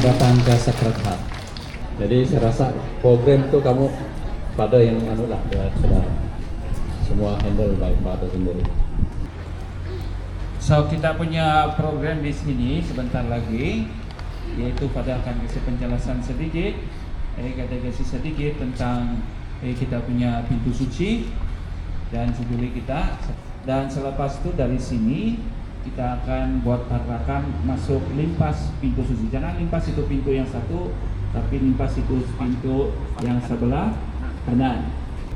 datang ke Sacred Heart. Jadi saya rasa program itu kamu pada yang lah sudah semua handle by Father sendiri. So kita punya program di sini sebentar lagi, yaitu pada akan kasih penjelasan sedikit, kasih sedikit tentang kita punya pintu suci dan jubili kita. Dan selepas itu dari sini kita akan buat pergerakan masuk limpas pintu suci. Jangan limpas itu pintu yang satu, tapi limpas itu pintu yang sebelah kanan.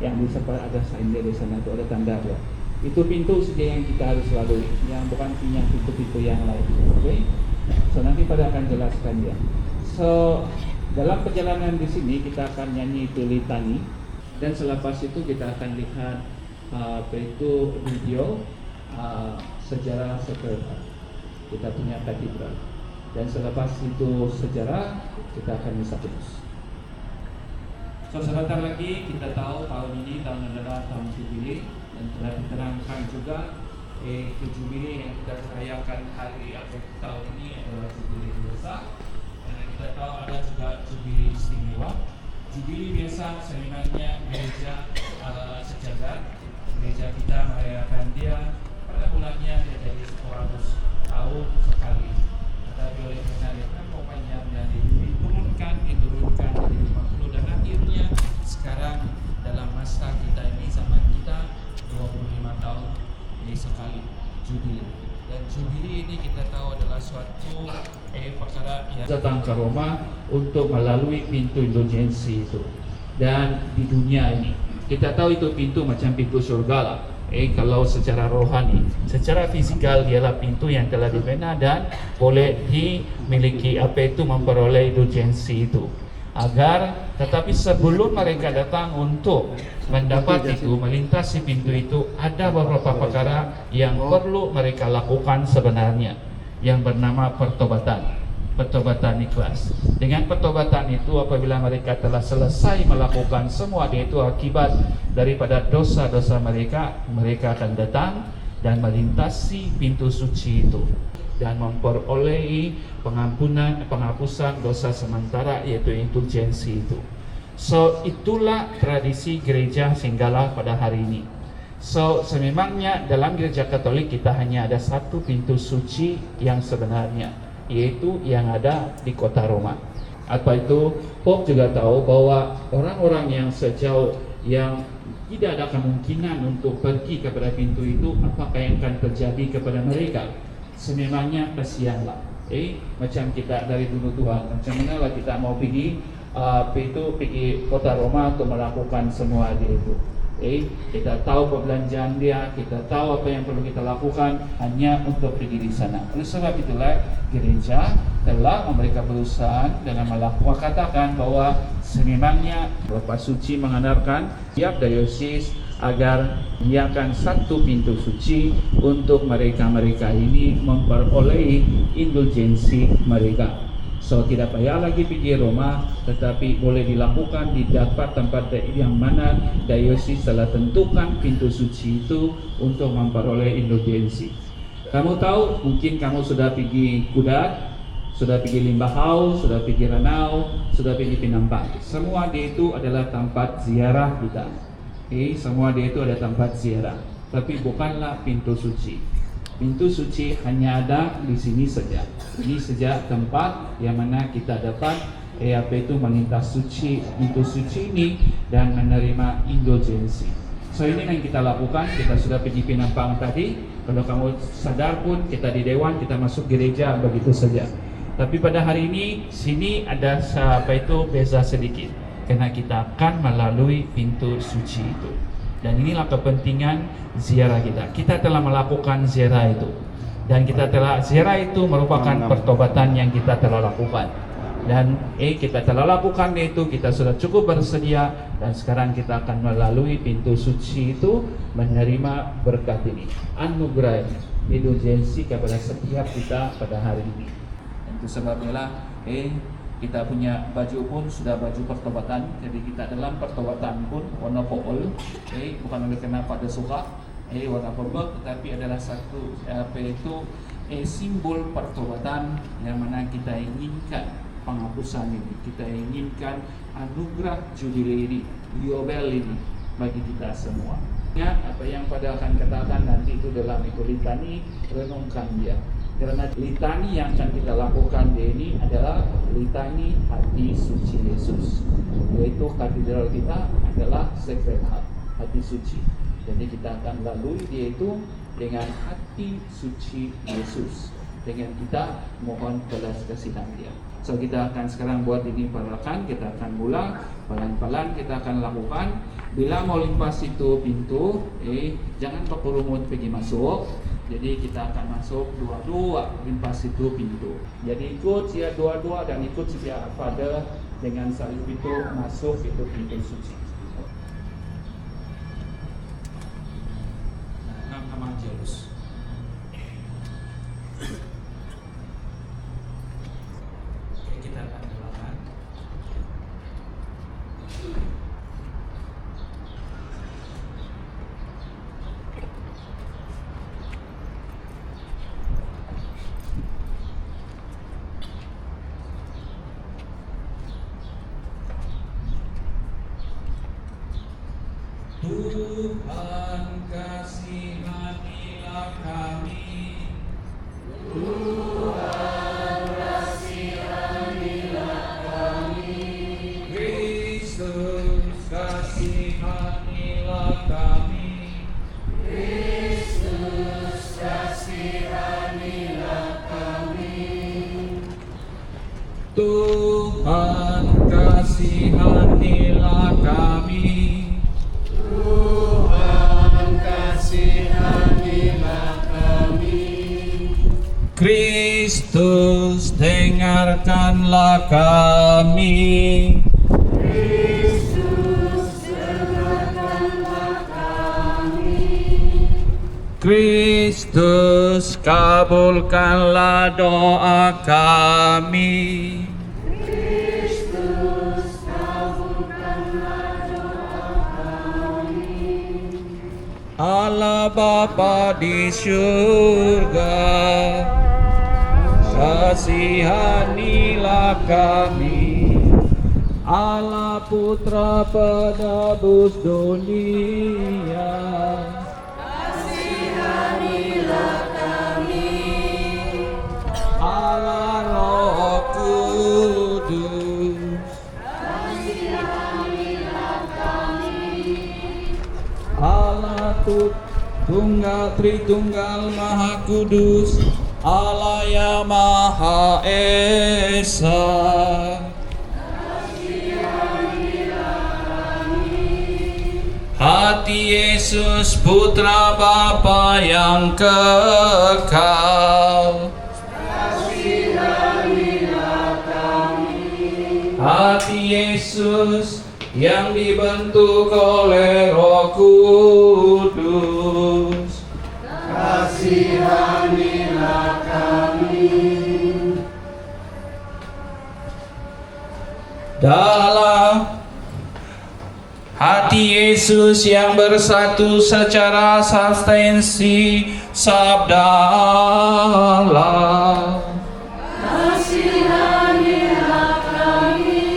Yang di sebelah ada sign di sana itu ada tanda ya. Itu pintu saja yang kita harus lalui, yang bukan punya pintu-pintu yang lain. Oke? So nanti pada akan jelaskan ya. So dalam perjalanan di sini kita akan nyanyi itu litani, dan selepas itu kita akan lihat itu video sejarah Sacred Heart. Kita punya katedral, dan selepas itu sejarah kita akan misa kudus. So sebentar lagi kita tahu tahun ini tahun adalah tahun jubili, dan telah diterangkan juga jubili yang kita merayakan hari akhir tahun ini adalah jubili biasa. Karena kita tahu ada juga jubili istimewa. Jubili biasa sebenarnya gereja sejagat, gereja kita merayakan dia pada bulannya dia jadi 100 tahun sekali. Tetapi oleh karena dia terlalu panjang dan diturunkan jadi 50, dan akhirnya sekarang dalam masa kita ini zaman kita 25 tahun ini sekali jubili. Dan jubili ini kita tahu adalah suatu perkara yang datang ke Roma untuk melalui pintu indulgensi itu. Dan di dunia ini kita tahu itu pintu macam pintu surga lah. Kalau secara rohani, secara fisikal dialah pintu yang telah dibina dan boleh dimiliki memperoleh indulgensi itu. Tetapi sebelum mereka datang untuk mendapat itu, melintasi pintu itu, ada beberapa perkara yang perlu mereka lakukan sebenarnya, yang bernama pertobatan ikhlas. Dengan pertobatan itu, apabila mereka telah selesai melakukan semua itu akibat daripada dosa-dosa mereka, mereka akan datang dan melintasi pintu suci itu dan memperoleh penghapusan dosa sementara, yaitu indulgensi itu. So itulah tradisi gereja singgalah pada hari ini. So sememangnya dalam gereja Katolik kita hanya ada satu pintu suci yang sebenarnya, yaitu yang ada di kota Roma. Apa itu? Pope juga tahu bahwa orang-orang yang sejauh yang tidak ada kemungkinan untuk pergi kepada pintu itu, apakah yang akan terjadi kepada mereka? Sememangnya kasihanlah. Macam kita dari dulu Tuhan, macam mana lah kita mau pergi kota Roma untuk melakukan semua itu. Kita tahu perbelanjaan dia, kita tahu apa yang perlu kita lakukan hanya untuk pergi di sana. Oleh sebab itulah gereja telah memberikan perusahaan dengan katakan bahwa sememangnya Bapak Suci mengandalkan tiap diosis agar menyiapkan satu pintu suci untuk mereka-mereka ini memperoleh indulgensi mereka. So tidak payah lagi pergi Roma, tetapi boleh dilakukan di tempat yang mana diosis telah tentukan pintu suci itu untuk memperoleh indulgensi. Kamu tahu, mungkin kamu sudah pergi Kudat, sudah pergi Limbahau, sudah pergi Ranau, sudah pergi Pinampang. Semua dia itu adalah tempat ziarah kita. Semua dia itu ada tempat ziarah, tapi bukanlah pintu suci. Pintu suci hanya ada di sini saja. Ini saja tempat yang mana kita dapat melintas suci, pintu suci ini dan menerima indulgensi. So ini yang kita lakukan. Kita sudah pergi Pinampang tadi. Kalau kamu sadar pun kita di Dewan, kita masuk gereja begitu saja. Tapi pada hari ini sini ada beza sedikit, karena kita akan melalui pintu suci itu. Dan inilah kepentingan ziarah kita. Kita telah melakukan ziarah itu, dan ziarah itu merupakan pertobatan yang kita telah lakukan. Dan kita telah lakukan itu, kita sudah cukup bersedia, dan sekarang kita akan melalui pintu suci itu menerima berkat ini, anugerah indulgensi kepada setiap kita pada hari ini. Itu sebabnya kita punya baju pun sudah baju pertobatan. Jadi kita dalam pertobatan pun warna purple, bukan oleh karena pada suka warna purple, tetapi adalah satu simbol pertobatan yang mana kita inginkan penghapusan ini. Kita inginkan anugerah Jubile ini, Yobel ini bagi kita semua. Ingat apa yang pada akan katakan nanti itu dalam itu litani, renungkan dia. Karena litani yang akan kita lakukan ini adalah litani hati suci Yesus, yaitu katedral kita adalah Sacred Heart, hati suci. Jadi kita akan lalui yaitu dengan hati suci Yesus, dengan kita mohon belas kasihan dia. So kita akan sekarang buat ini perlahan, kita akan mulai pelan-pelan, kita akan lakukan. Bila mau limpas itu pintu, jangan berkerumun pergi masuk. Jadi kita akan masuk dua-dua limpas itu pintu. Jadi ikut sia dua-dua dan ikut sia Father dengan salib itu masuk itu pintu suci. Nama Yesus. Oke, kita akan mulakan. Tuhan kasihanilah kami. Tuhan kasihanilah kami. Kristus kasihanilah kami. Kristus kasihanilah kami. Tuhan kasihanilah kami. Kristus dengarkanlah kami. Kristus dengarkanlah kami. Kristus kabulkanlah doa kami. Kristus kabulkanlah doa kami. Allah Bapa di surga, kasihanilah kami. Allah Putra penebus dunia, kasihanilah kami. Allah Roh Kudus, kasihanilah kami. Allah Tunggal Tritunggal Maha Kudus, Allah yang Maha Esa, kasihanilah kami. Hati Yesus Putra Bapa yang kekal, kasihanilah kami. Hati Yesus yang dibentuk oleh Roh Kudus, kasihanilah kami. Dalam hati Yesus yang bersatu secara substansi sabda Allah, kasihanilah kami.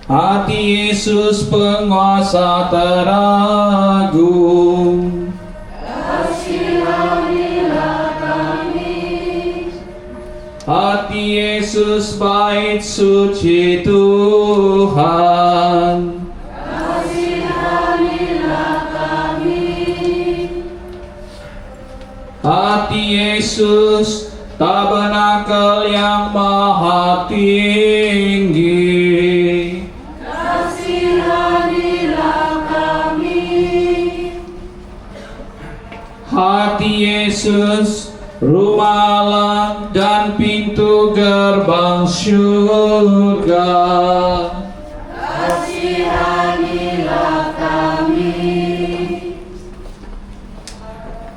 Hati Yesus penguasa teragung, kasihanilah kami. Hati Yesus bait suci Tuhan, kasihanilah kami. Hati Yesus tabernakel yang maha tinggi, kasihanilah kami. Hati Yesus rumah Allah dan pintu gerbang surga, kasihanilah kami.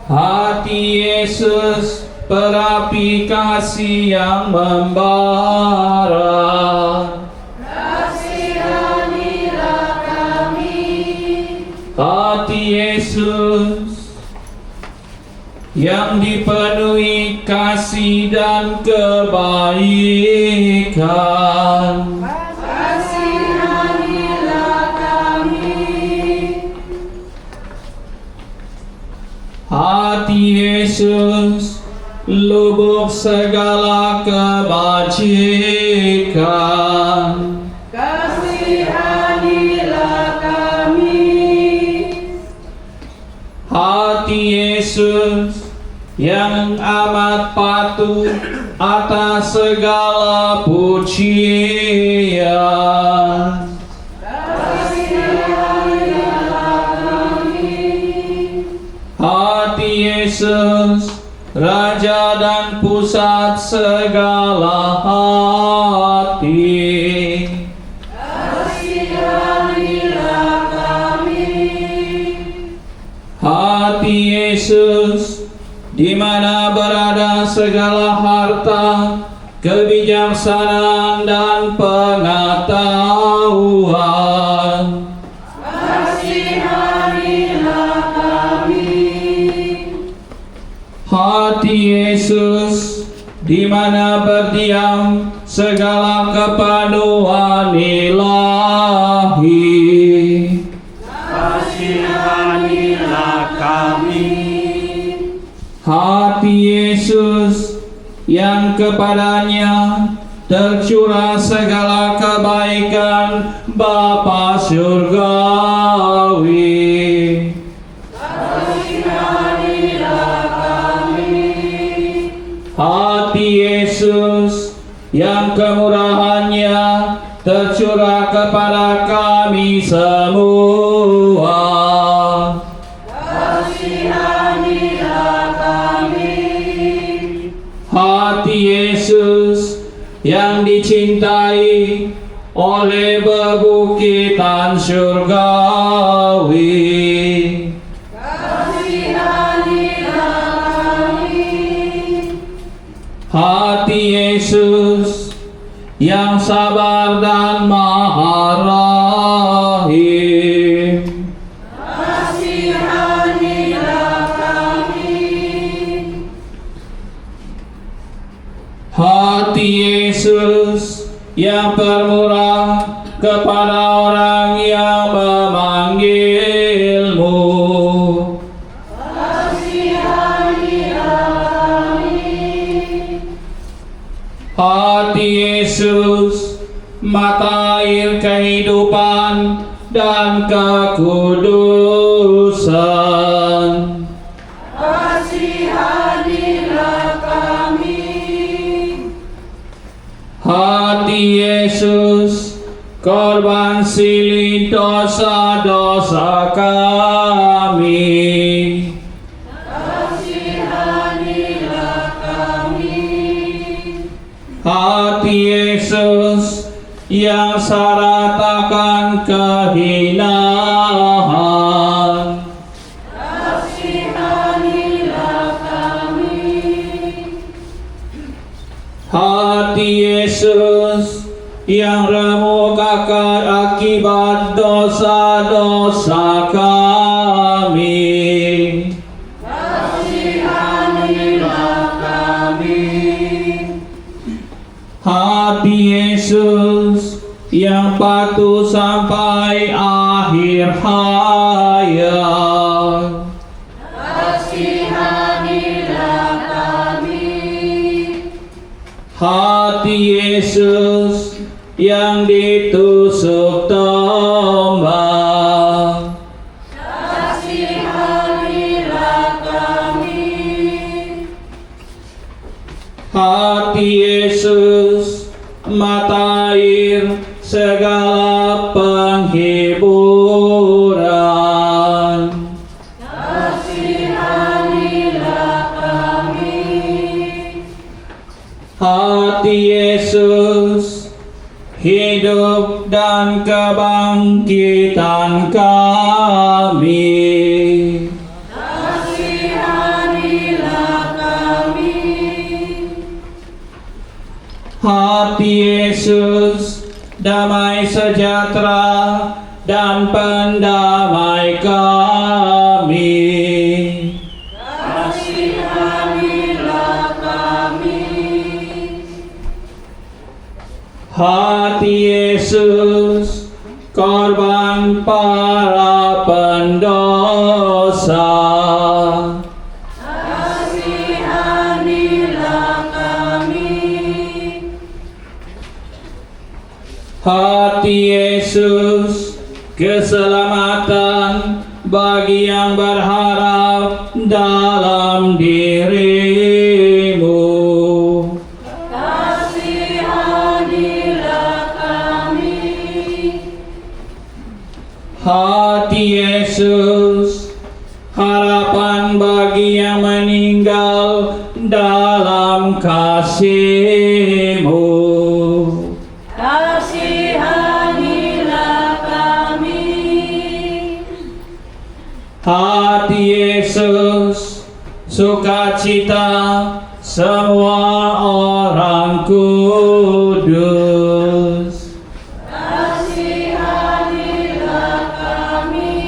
Hati Yesus perapi kasih yang membara, kasihanilah kami. Hati Yesus yang dipenuhi kasih dan kebaikan. Kasihanilah kami. Hati Yesus, lubuk segala kebajikan. Kasihanilah kami. Hati Yesus yang amat patuh atas segala pujian. Kasihanilah kami. Hati Yesus, Raja dan pusat segala hati. Kasihanilah kami. Hati Yesus, di mana berada segala harta, kebijaksanaan dan pengetahuan. Kasihanilah kami. Hati Yesus, di mana berdiam segala kepenuhan ilahi. Kasihanilah kami. Hati Yesus, yang kepadanya tercurah segala kebaikan Bapa Surgawi. Kasihanilah kami. Hati Yesus, yang kemurahannya tercurah kepada kami semua. Kasihanilah kami. Hati Yesus, yang dicintai oleh bebukitan surgawi. Kasihanilah kami. Hati Yesus, yang sabar dan maha rahim. Kasihanilah kami. Hati Yesus, yang permurah kepada orang yang memanggilmu. Kasihanilah kami. Hati Yesus, mata air kehidupan dan kekudusan. Kasihanilah kami. Hati Yesus, korban silih dosa-dosa kami. Kasihanilah kami. Hati Yesus, yang syarat akan kehinaan. Kasihanilah kami. Hati Yesus, yang remuk akan akibat dosa-dosa kami. Kasihanilah kami. Hati Yesus, yang patuh sampai akhir hayat. Kasihanilah kami. Hati Yesus, yang ditusuk tombak. Kasihanilah kami. Hati Yesus, mata air segala penghiburan. Kasihanilah kami. Hati Yesus, hidup dan kebangkitan kami. Kasihanilah kami. Hati Yesus, damai sejahtera dan pendamai kami. Kasihanilah kami. Hati Yesus, korban para pendosa. Kasihanilah kami. Hati Yesus, keselamatan bagi yang berharap dalam dirimu. Kasihanilah kami. Hati Yesus, harapan bagi yang meninggal dalam kasih-Mu. Kasihanilah kami. Hati Yesus, sukacita semua orang kudus. Kasihanilah kami.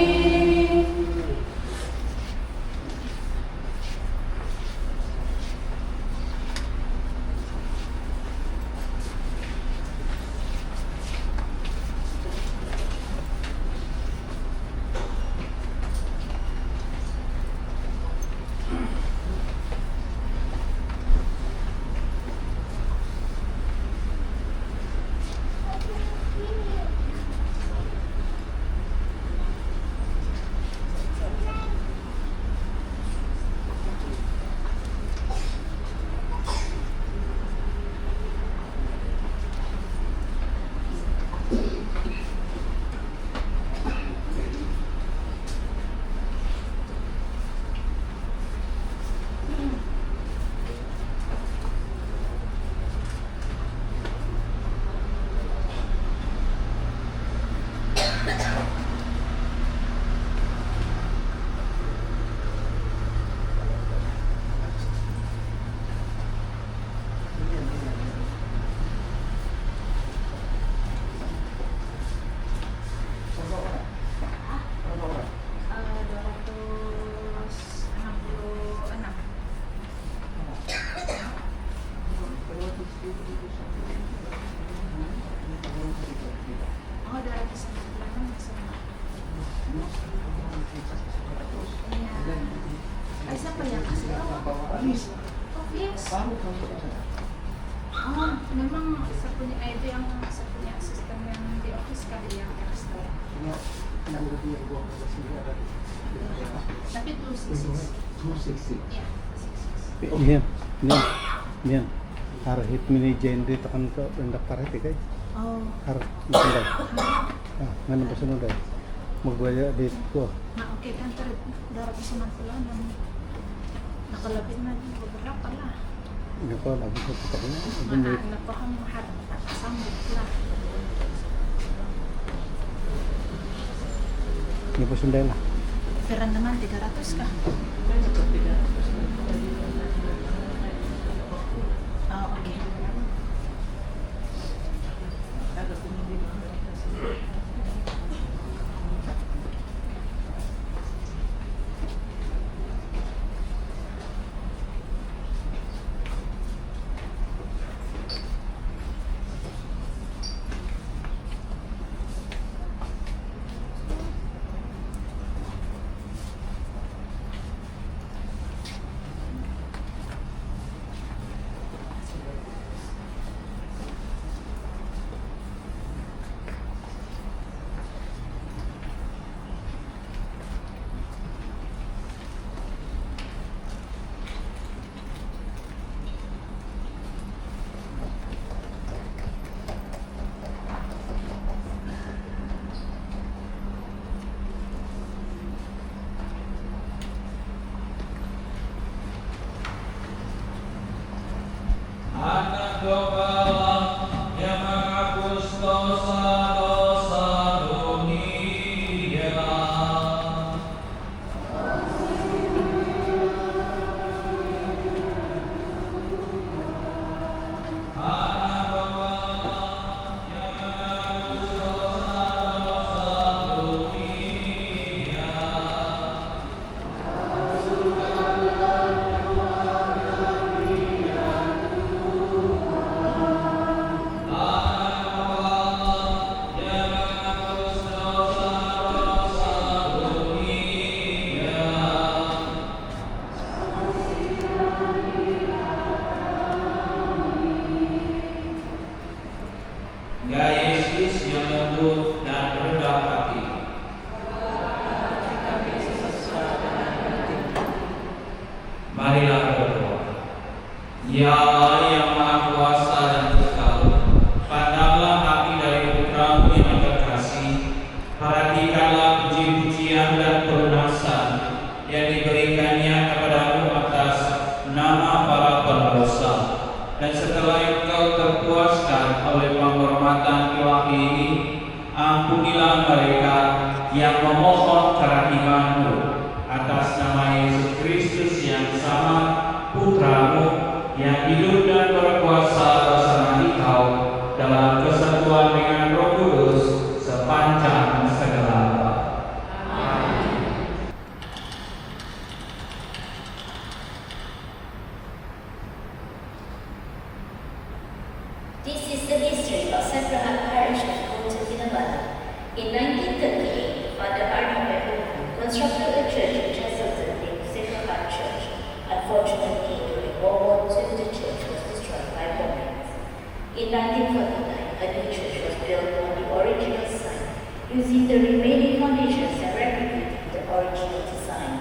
Memang saya punya itu yang saya punya sistem yang di office kali yang extra. Tapi 266. Ya, 266. Yan. Har hit mini genre tekan ke pendak paret kay. Oh, Har sunod. Ngano ba sunod ay? Magbaya date ko. okay kan darah kesuman pulang dan nakalapit na beberapa lah. Ano ko lagi ko kita na. Napaham harap sambut lah. Ni pa sunday lah. Peran naman 300 kah? Oh, okay. Anak domba yang menghapus dosa-dosa dunia. Anak domba yang menghapus dosa-dosa dunia. Ya Allah yang Maha Kuasa dan Kekal, pandanglah hati dari putramu yang terkasih, perhatikanlah puji-pujian dan pelunasan yang diberikannya kepadamu atas nama para pendosa. Dan setelah engkau terpuaskan oleh penghormatan ilahi ini, ampunilah mereka yang memohon kerahimanmu atas nama Yesus Kristus yang sama, putramu yang hidup dan berkuasa bersama Engkau dalam kesatuan dengan Roh Kudus sepanjang segala abad. This is the history of Sacred Heart Parish of Kota Kinabalu. In 1938, Father Arnold Behoven constructed a church which has resulted in Sacred Heart Church. Unfortunately, during World War II, the church was destroyed by bombings. In 1949, a new church was built on the original site, using the remaining foundations and replicating the original design.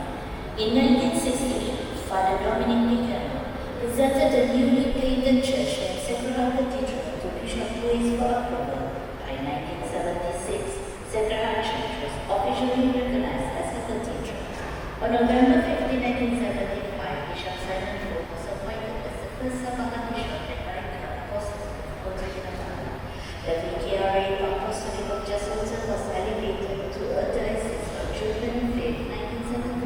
In 1968, Father Dominic Nicano presented the newly painted church named Sacred Heart Cathedral to Bishop Louis for approval. By 1976, Sacred Heart Church was officially recognized as a cathedral. On November 15, 1975, Bishop Simon Pope was appointed as the first Sabahan Bishop and Vicar Apostolic of Kota Kinabalu. The Vicariate Apostolic of Jesuitism was elevated to a diocese on June 25,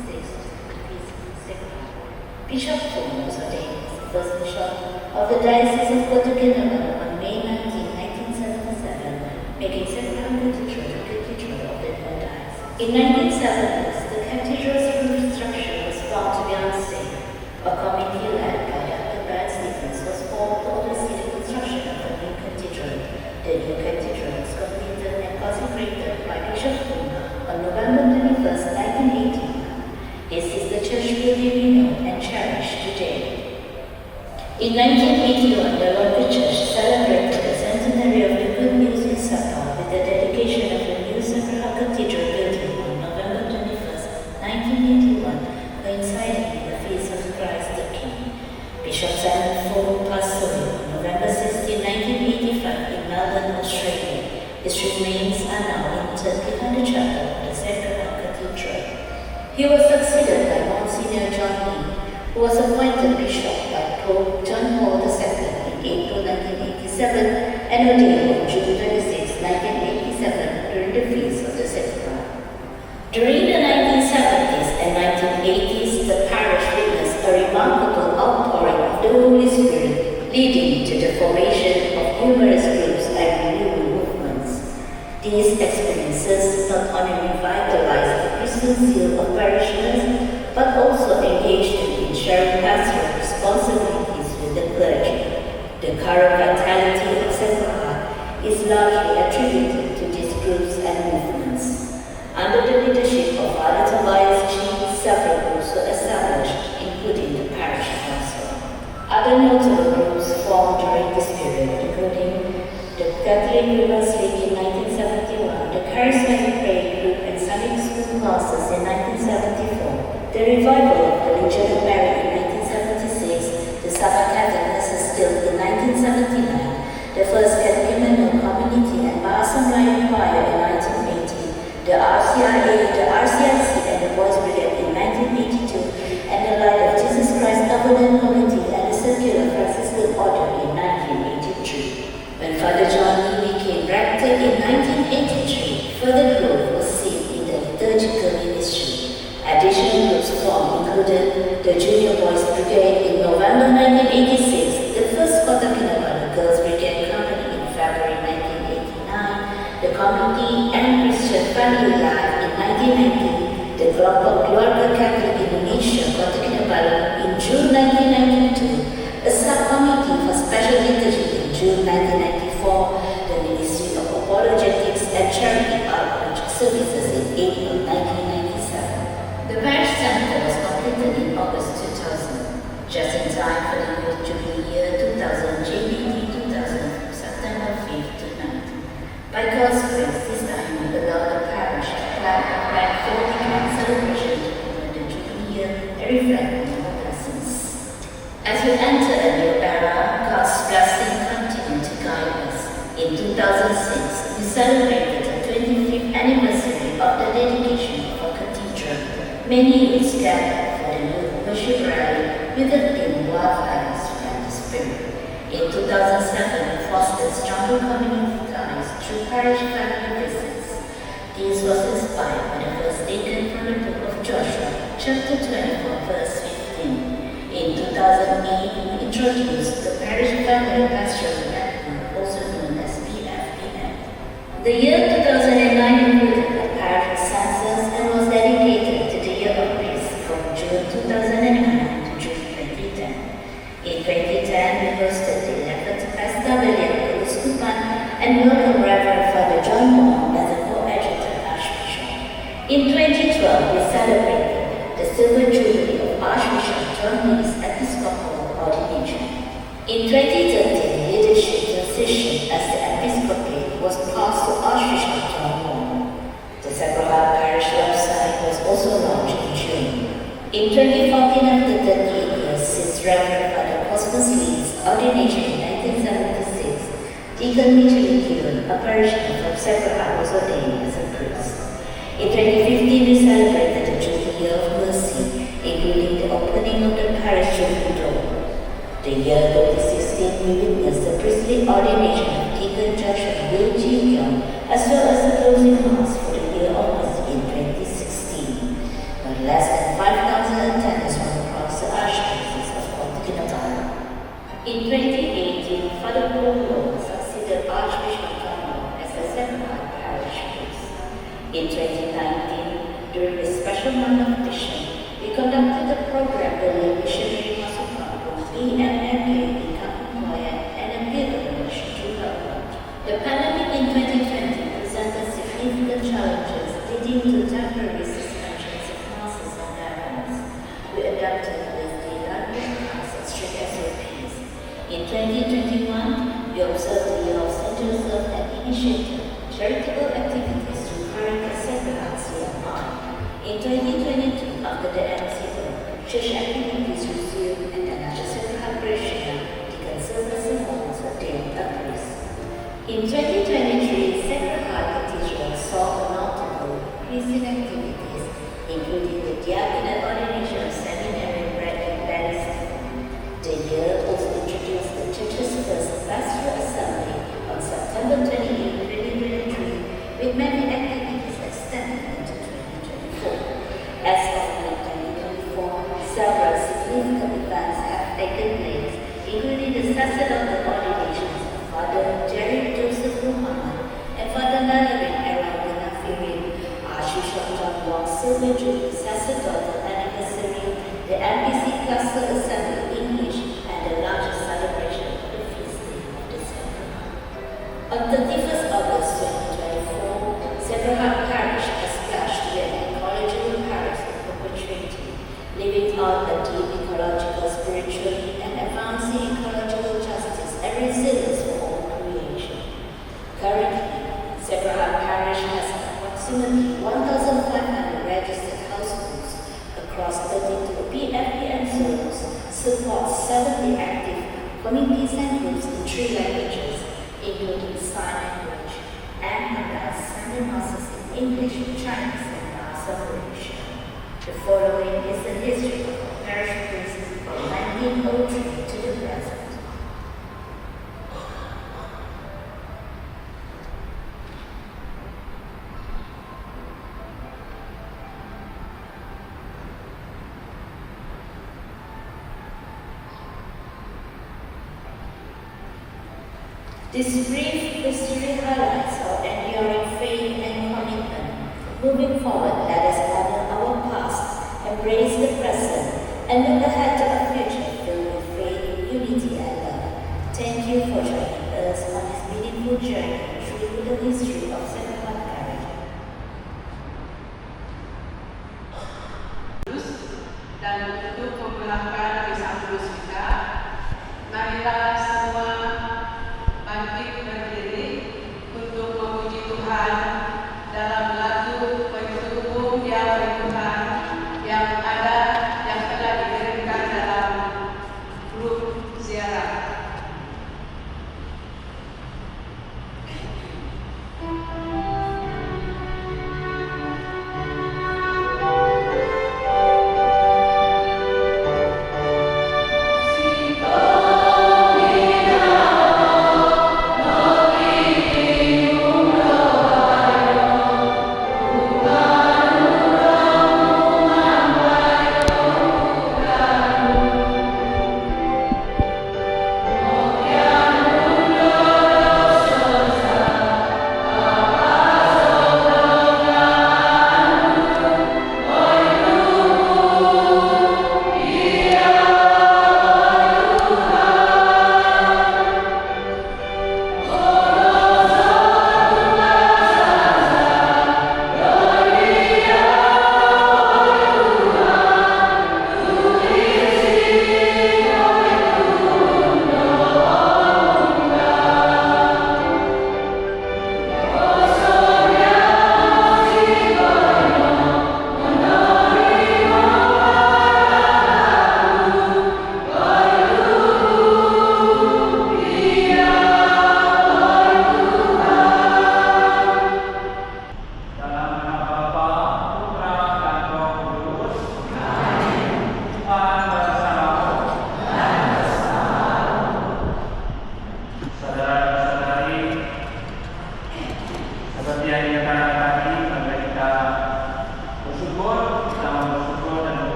1976, to the feast of Sacred Heart. Bishop Pope was ordained as the first bishop of the Diocese of Kota Kinabalu on May 19, 1977, making Sacred Heart Cathedral the cathedral of the new diocese. In 1970s, the cathedral's roof structure was found to be unsafe. A committee led by Dr. Brad Stevens was formed to oversee the construction of the new cathedral. The new cathedral was completed and consecrated by Bishop Pope on November 21, 1981. This is the church building we know and cherish today. In 1981, the local church celebrated the centenary of the Good News in Sabah with the dedication of the new Sacred Heart Cathedral building on November 21, 1981, coinciding with the feast of Christ the King. Bishop Simon Pope passed away on November 16, 1985 in Melbourne, Australia. His remains are now interred behind the chapel of the Sacred Heart Cathedral. He was succeeded by Monsignor John Lee, who was appointed bishop by Pope John Paul II in April 1987 and ordained on June 26, 1987 during the feast of the Sacred Heart. During the 1970s and 1980s, the parish witnessed a remarkable outpouring of the Holy Spirit, leading to the formation of numerous groups and renewal movements. These experiences not only revitalized the Christian zeal of parishioners, but also engaged them in sharing pastoral responsibilities with the clergy. The current vitality of Sacred Heart is largely attributed to these groups and movements. Under the leadership of Father Tobias G, several groups were established, including the parish council. Other notable groups formed during this period, including the Catholic Women's League in 1971, the Charismatic Praying Group and Sunday School classes in 1974, the Revival of the Legion of Mary in 1976, the Sabbath Catechesis Guild in 1979, the First Catechumenal Community and Maasam Choir in 1980, the RCIA, the RCIC and the Boys Brigade in 1982, and the Light of Jesus Christ Covenant Committee and the Circular Franciscan Order in 1983. When Father John Lee became rector in 1983, further growth was seen in the liturgical ministry. Additional groups formed included the Junior Boys Brigade in November 1986, the first Kota Kinabalu Girls Brigade Company in February 1989, the Committee and Christian Family Life in 1990, the Kelompok Keluarga Catholic Indonesia Kota Kinabalu in June 1992, a subcommittee for special liturgy in June 1994, the Ministry of Apologetics and Charity Outreach Services in April 1997. The parish center was completed in August 2000, just in time for the Youth Jubilee year 2000 JBT 2000 from September 5th to 9th. By God's grace, this time we allowed the parish to plan a grand 40-month celebration to honor the Jubilee year and reflect on our blessings. As we enter a new Many youths gathered for the youth worship rally with the theme Wildfires from the Spirit. In 2007, we fostered stronger community ties through parish family visits. This was inspired by the verse taken from the book of Joshua, chapter 24, verse 15. In 2008, we introduced the Parish Family Pastoral Network, also known as PFPN. The year 2009 included a parish census and was dedicated to the Year of Peace from June 2009 to June 2010. In 2010, we hosted the 11th Festa William Kuluskupan and welcomed Reverend Father John Moore as a co-adjutant Archbishop. In 2012, we celebrated the Silver Jubilee of Archbishop John Lee's Episcopal ordination. In 2013, leadership transition as the episcopate was passed to Archbishop John Moore. The Sacred Heart Parish website was also launched in June. In 2014, after 38 years since Reverend Father Cosmas Lee's ordination in 1976, Deacon Mitchell Gill, a parishioner from Sacred Heart, was ordained as a priest. In 2015, we celebrated the Jubilee of Mercy, including the opening of the parish Jubilee door. The year 2016, we witnessed the priestly ordination of Deacon Joshua Will Ji Young, as well as the closing mass for the Year of Mercy in 2016. But less than 5,000 attendants from across the Archdiocese of Kota Kinabalu. In 2018, Father Paul Lowe succeeded Archbishop John Moore as the Sacred Heart Parish priest. In 2019, during the special month of Mission, we conducted the program Belia Missionary Masukan from PMMK in Kapumpaya and a pilgrimage to Helper. The pandemic in 2020 presented significant challenges leading to temporary suspensions of masses and diaconate. We adapted with the language and strict SOPs. In 2021, we observed the Year of St. Joseph and initiated charitable activities through Caritas Sacred Heart CMI. In 2022, after the MCO, church activities resumed and another Sacred Heart parishioner, Deacon Sylvester Holmes, ordained a priest. In 2023, Sacred Heart Cathedral saw multiple priestly activities, including the diaconate ordination of Seminary Bradley Barrister. The year also introduced the church's first pastoral assembly on September 28, 2023, with many activities extended into 2024. As of 2024, several significant events have taken place, including the sacerdotal ordinations of Father Jerry Joseph Muhammad and Father Nalarin Aaron Benafirin, Archbishop John Long Silver Jubilee Sacerdotal Anniversary, the MPC Cluster Assembly English, and the largest celebration of the feast day of the Sacred Heart. On 31st August 2024, Sacred Heart Parish has pledged to be an ecological parish in perpetuity, living out a deep ecological, spiritual, and advancing ecological justice and resilience for all creation. Currently, Sacred Heart Parish has approximately 1,500 registered households across 32 PFPN zones, supports 70 active communities and groups in 3 languages, including sign language, and conducts Sunday masses in English, Chinese, and Bahasa. The following is the history of the parish priest from 1903 to the present. This brief history highlights our enduring faith and commitment. Moving forward, let us honor our past, embrace the present, and look ahead to a future filled with faith, unity, and love. Thank you for joining us on this meaningful journey through the history of Sacred Heart Parish. Dan untuk memperlakukan Kristus kita, marilah semua bangkit berdiri untuk memuji Tuhan dalam lagu penghubung yang Tuhan yang ada yang telah dikirimkan dalam grup ziarah.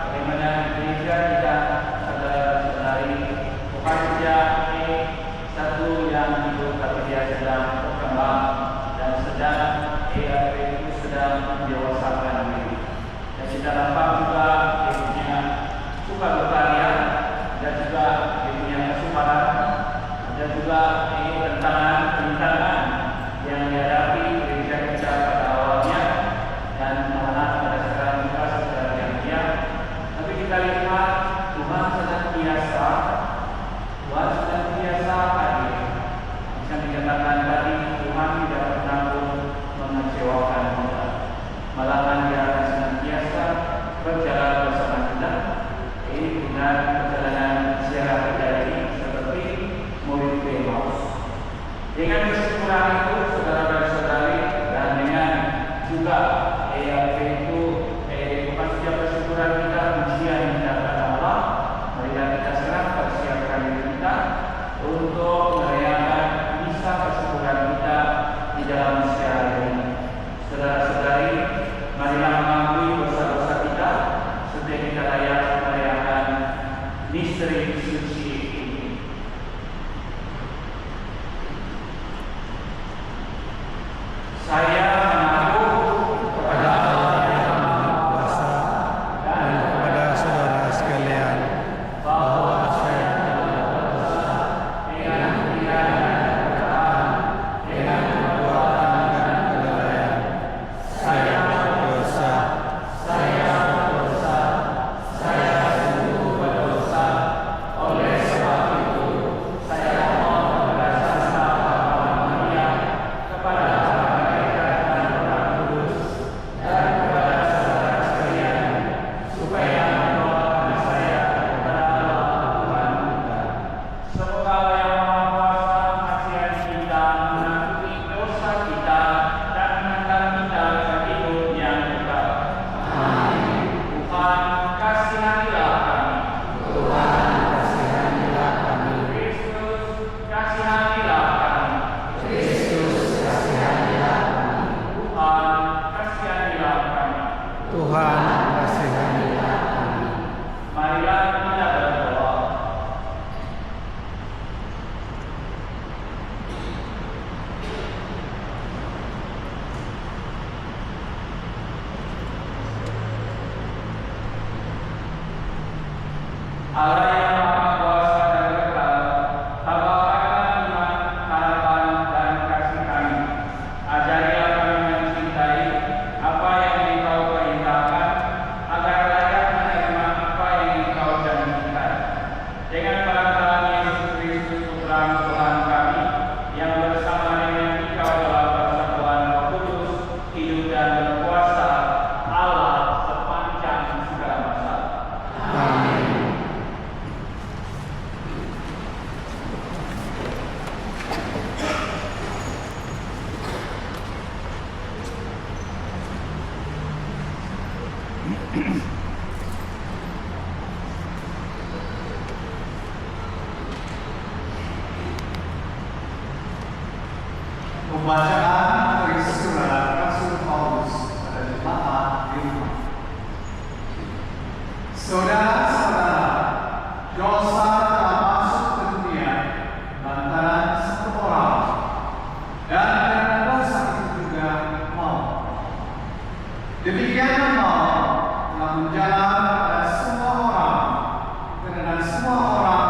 bagaimana gereja kita saudara-saudari bukan saja satu yang hidup, tapi dia sedang berkembang dan sedang itu sedang mendewasakan diri. Dan kita nampak juga dia punya suka berkarya dan juga dia punya kesukaran dan juga rintangan yang dihadapi gereja kita pada awalnya dan anak pada sekarang juga secara diam-diam. Tapi kita lihat Tuhan senantiasa hadir. Bisa dikatakan tadi Tuhan tidak pernah pun mengecewakan kita. Malahan dia akan senantiasa berjalan bersama kita. Ini dengan perjalanan ziarah kita ini seperti murid Emmaus. Dengan kesyukuran itu, saudara dan saudari, dan dengan juga itu bukan saja kesyukuran kita, pujian yang kita kepada Allah, marilah kita sekarang persiapkan diri kita untuk merayakan misa kesyukuran kita di dalam siaran ini. Saudara-saudari, marilah mengakui dosa-dosa kita setiap kita layak merayakan misteri suci ini. Saya mengaku kepada Allah yang Maha Kuasa dan kepada saudara sekalian bahwa saya telah berdosa dengan pikiran dan perkataan, dengan perbuatan dan kelalaian. Saya berdosa, saya sungguh berdosa. Oleh sebab itu, saya mohon kepada Santa Bapa Maria, kepada malaikat dan Roh Kudus, dan kepada saudara sekalian, supaya mendoakan saya kepada Allah Tuhan kita. Semoga Allah yang Maha Kuasa kasihan kita, mengampuni dosa kita, dan mengantar kita ke hidup yang kekal. Amin. Tuhan kasihanilah kami. Tuhan kasihanilah kami. Kristus kasihanilah kami. Kristus kasihanilah kami. Tuhan kasihanilah kami. Tuhan kasihanilah kami. Marilah kita berdoa. Allah yang Maha Kuasa dan kekal, tambahkanlah iman, harapan, dan kasih kami. Ajarilah kami mencintai apa yang Engkau perintahkan, agar layak menerima apa yang Engkau janjikan. Dengan perantaraan Yesus Kristus, Putra Tuhan kami, yang bersama dengan Engkau dalam persatuan Roh Kudus, hidup dan berkuasa Allah sepanjang segala masa. Amin. Pembacaan dari surat Rasul Paulus pada jemaat di Roma. Saudara-saudara, dosa telah masuk ke dunia lantaran satu orang, dan karena dosa itu juga maut. Demikianlah maut telah menjalar pada semua orang, karena semua orang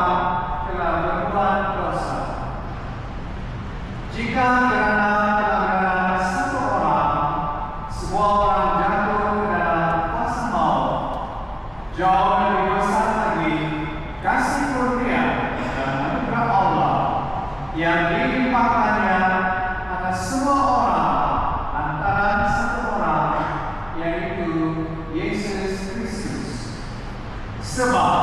telah berbuat dosa. Jika karena pelanggaran satu orang, semua orang jatuh ke dalam kuasa maut, jauh lebih besar lagi kasih karunia dan anugerah Allah yang dilimpahkannya atas semua orang antara satu orang, yaitu Yesus Kristus. Sebab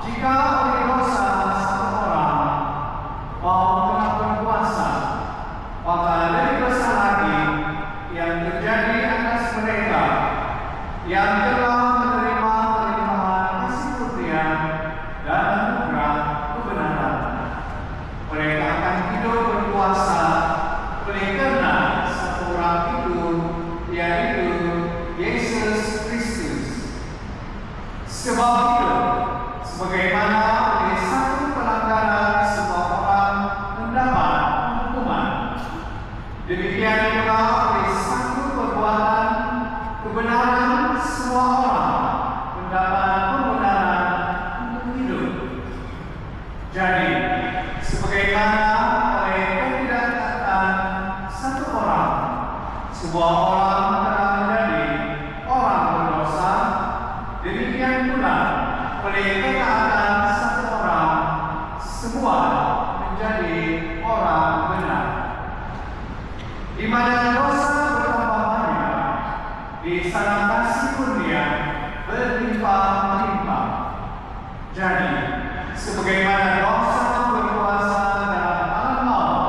jika oleh dosa satu orang maut telah berkuasa, maka lebih besar lagi yang terjadi atas mereka yang telah menerima pelimpahan kasih karunia dan anugerah kebenaran. Mereka akan hidup berkuasa oleh karena satu orang itu, yaitu Yesus Kristus. Sebab itu, sebagaimana oleh satu pelanggaran semua orang mendapat hukuman, demikian pula oleh satu perbuatan kebenaran semua orang mendapat pembenaran untuk hidup. Jadi, sebagaimana oleh ketidaktaatan satu orang, sebuah orang telah menjadi orang berdosa, demikian pula oleh ketaatan satu orang, semua menjadi orang benar. Di mana dosa bertambah banyak, di sana kasih kurnia berlimpah-limpah. Jadi, sebagaimana dosa berkuasa dalam alam Allah,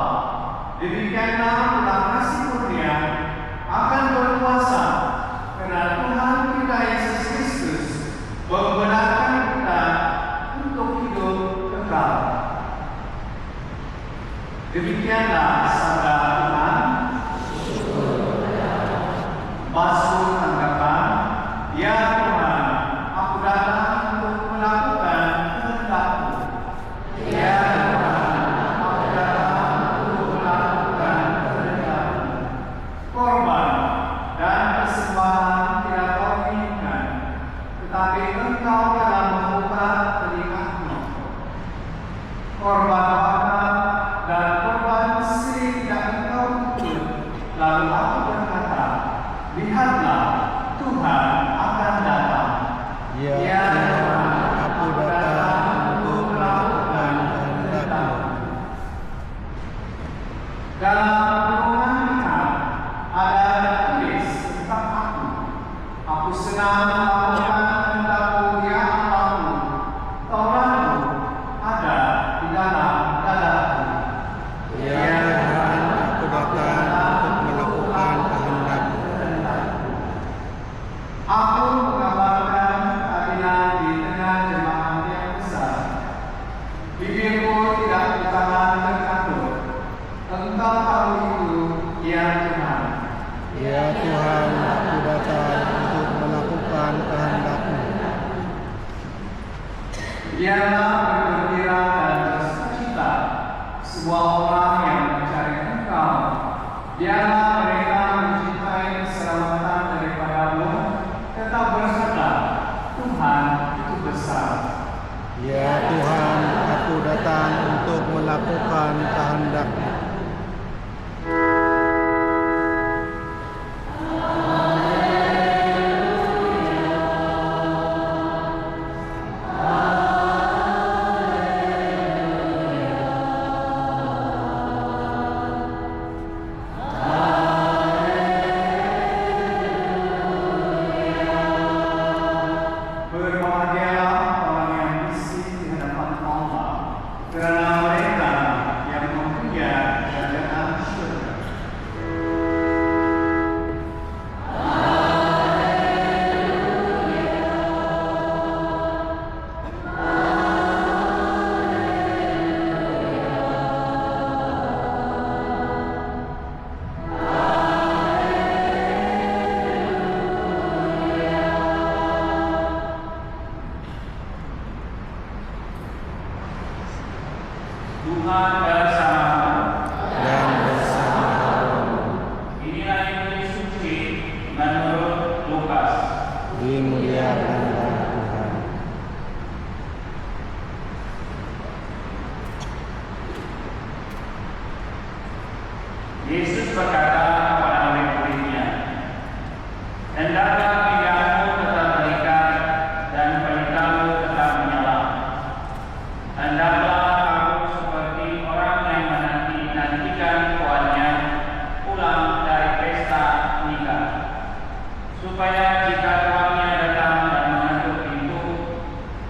demikianlah pula kasih kurnia akan berkuasa karena Tuhan kita Yesus Kristus membenarkan kita untuk hidup kekal. Demikianlah sabda Tuhan. Mazmur tanggapan, ya Tuhan, aku datang untuk melakukan kehendak-Mu. Ya Tuhan, aku datang untuk melakukan kehendak-Mu. Korban dan persembahan tidak Kau inginkan, tetapi Engkau telah membuka telinga-Mu. Korban bakar dan korban siri tidak Engkau tutup. Lalu aku berkata, lihatlah, Tuhan akan datang. Ya Tuhan, aku datang untuk melakukan kehendak-Mu. Dalam pedoman kita ada tertulis tentang aku. Aku senang melakukan kehendak-Mu, ya Allahku. Taurat-Mu ada di dalam dadaku. Ya Tuhan, aku datang untuk melakukan kehendak-Mu. Aku mengabarkan keadilan di tengah jemaat yang besar. Bibirku tidak bertahan terkatut. Engkau tahu itu, ya Tuhan. Ya Tuhan, aku datang untuk melakukan kehendak-Mu. Biarlah bergembira dan bersukacita semua orang yang mencari Engkau. Biarlah mereka mencintai keselamatan daripada-Mu, tetap berkata, Tuhan itu besar. Ya Tuhan, aku datang untuk melakukan kehendak-Mu. Berbahagialah orang yang bersih di hadapan Allah, kerana mereka yang mempunyai kerajaan syurga. Tuhan bersamamu. Dan bersama-Mu. Inilah Injil suci menurut Lukas. Dimuliakanlah Tuhan. Yesus berkata kepada murid-muridnya, hendaklah lidahmu tetap berikan dan pelitamu tetap menyala. Hendaklah kamu seperti orang yang menanti-nantikan tuannya pulang dari pesta nikah, supaya jika tuannya datang dan mengetuk pintu,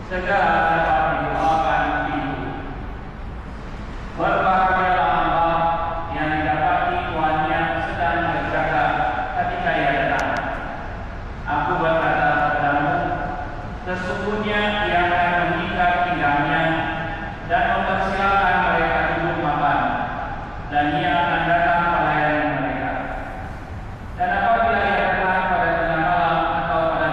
segera dapat dibukakan pintu. Berbahagialah hamba yang didapati tuannya sedang berjaga ketika ia datang. Aku berkata kepadamu, sesungguhnya ia akan mengikat pinggangnya dan mempersilakan mereka duduk makan, dan ia akan datang melayani mereka. Dan apabila ia datang pada tengah malam atau pada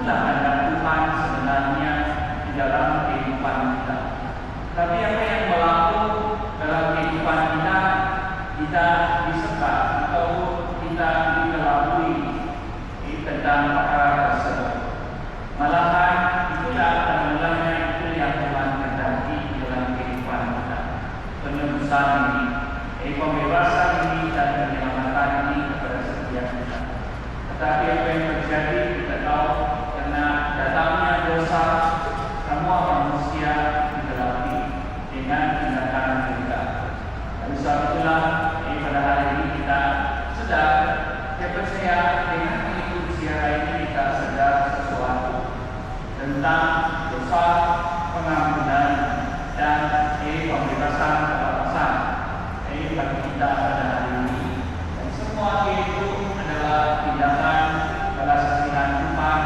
itulah kehendak Tuhan sebenarnya di dalam kehidupan kita. Tapi apa yang berlaku dalam kehidupan kita, kita disekat atau kita dikelabui tentang perkara tersebut. Malahan itulah sebenarnya itu yang Tuhan kehendaki dalam kehidupan kita. Penebusan ini, pembebasan ini dan penyelamatan ini kepada setiap kita. Tetapi apa yang terjadi kita tahu karena datangnya dosa semua manusia digelapi dengan tindakan kita. Dan sebab itulah pada hari ini kita sedar, saya percaya dengan mengikuti siaran ini kita sedar sesuatu tentang dosa, pengampunan dan pembebasan kelepasan bagi kita pada hari ini. Dan semua itu adalah tindakan balas kasihan Tuhan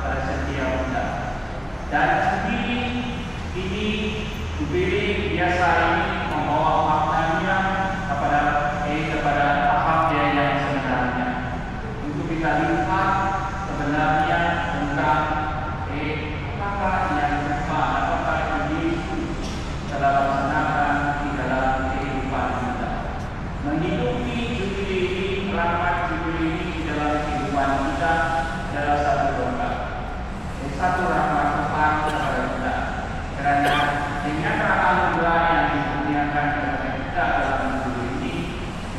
pada setiap kita. Dan sendiri ini diberi biasa ini membawa maknanya kepada tahap yang sebenarnya. Untuk kita lihat sebenarnya tentang apakah yang Tuhan, apakah Yesus telah laksanakan di dalam kehidupan kita. Menghidupi Jubili ini, rahmat Jubili ini di dalam kehidupan kita adalah satu berkat, satu rahmat Tuhan kepada kita. Kerana dengan anugerah yang dikurniakan kepada kita dalam Jubili ini,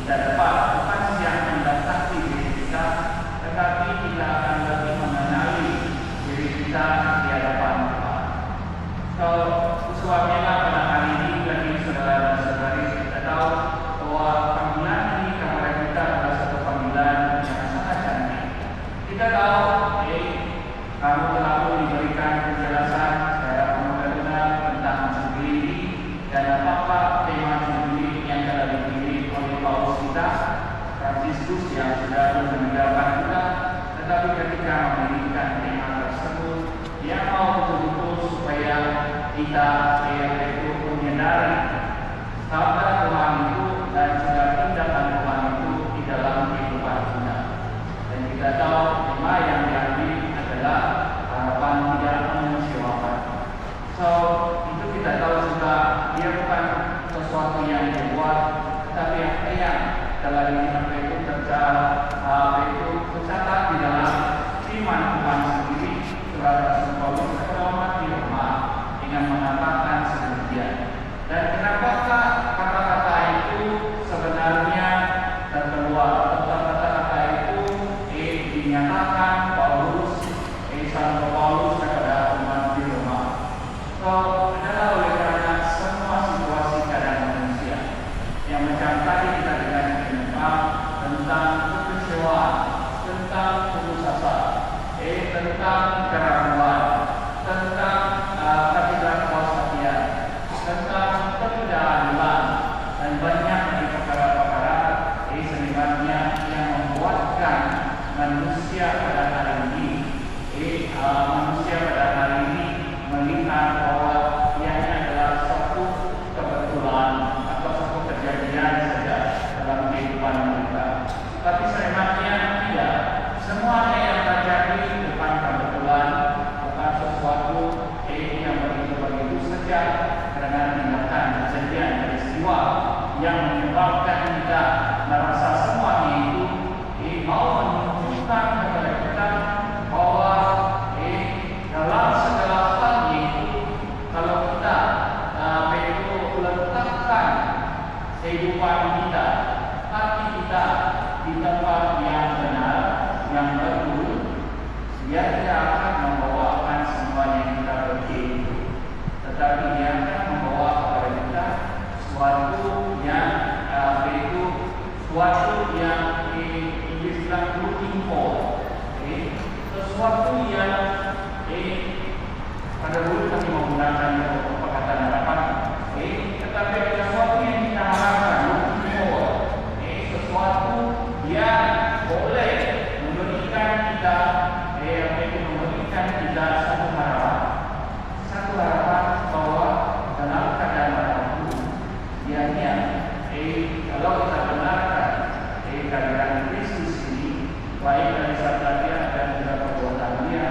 kita dapat bukan saja mendatangi diri kita, tetapi kita akan lebih mengenali diri kita di hadapan Tuhan. Sebabnya pada hari ini bagi saudara dan saudari kita tahu bahwa panggilan ini kepada kita adalah satu panggilan yang sangat cantik. Kita tahu, kamu telah diberikan penjelasan secara mengenal tentang Jubili ini dan apakah tema Jubili yang telah dipilih oleh Paulus kita, Fransiskus yang sudah meninggalkan kita, tetapi ketika memilihkan tema tersebut, dia mau betul-betul supaya kita menyadari sabda Tuhan itu dan juga tindakan Tuhan itu di dalam kehidupan kita. Dan kita tahu tema yang diambil adalah harapan tidak mengecewakan. So itu kita tahu juga dia bukan sesuatu yang dibuat, tetapi apa yang telah itu tercatat di dalam firman Tuhan sendiri. Surat Rasul Paulus kepada umat di Roma dengan mengatakan sedemikian. Dan kenapakah kata-kata itu sebenarnya terkeluar? Kata-kata itu dinyatakan Paulus, Santo Paulus kepada umat di Roma. So adalah oleh karena semua situasi keadaan manusia yang macam tadi kita dengar tentang kekecewaan, tentang putus asa, tentang keraguan, tentang ketidakpuasaan, tentang ketidakadilan dan banyak perkara-perkara sebenarnya yang membuatkan manusia pada hari ini melihat bahwa ianya adalah satu kebetulan atau satu kejadian saja dalam kehidupan mereka. Tapi sebenarnya tidak. Semua yang terjadi bukan kebetulan, bukan sesuatu yang begitu saja karena tindakan kejadian peristiwa yang menyebabkan kita merasa semuanya itu mau menunjukkan kepada kita bahwa dalam segala hal itu kalau kita letakkan kehidupan kita, hati kita di tempat yang benar, yang betul, dia tidak akan membawakan semua yang kita pergi, tetapi dia akan membawa kepada kita suatu yang suatu yang Islam looking for, sesuatu yang pada dulu kami menggunakan perkataan harapan, tetapi ada sesuatu yang kita harapkan, looking for, sesuatu yang boleh memberikan kita satu harapan bahwa dalam keadaan apapun, kalau kita benarkan kehadiran Kristus ini, baik dari sabda Dia dan juga perbuatan Dia,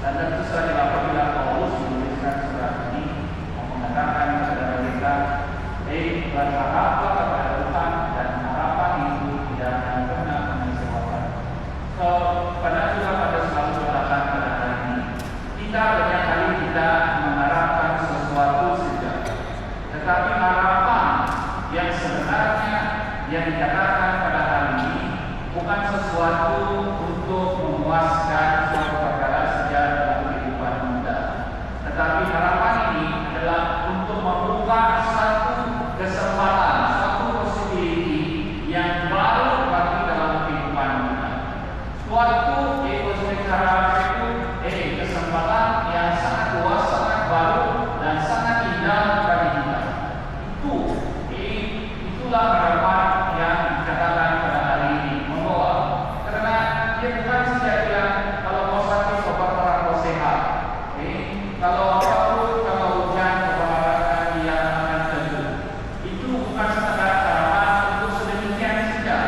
Dan tentu saja apabila Paulus menuliskan surat ini mengatakan kepada mereka, berharaplah kepada Tuhan dan harapan itu tidak akan pernah mengecewakan. So, pada selalu katakan pada hari ini, kita banyak kali tidak mengharapkan sesuatu saja, tetapi harapan yang sebenarnya yang dikatakan pada hari ini bukan sesuatu untuk memuaskan suatu perkara saja dalam kehidupan kita, tetapi harapan ini adalah untuk membuka satu kesempatan, satu possibility yang baru bagi dalam kehidupan kita. Suatu harapan itu kesempatan yang sangat luas, sangat baru dan sangat indah bagi kita. Itulah harapan yang dikatakan pada hari ini membawa. Karena dia bukan saja bilang kalau mau sakit obat mau sehat. Kalau hujan obat dia akan teduh. Itu bukan sekadar harapan untuk sedemikian saja,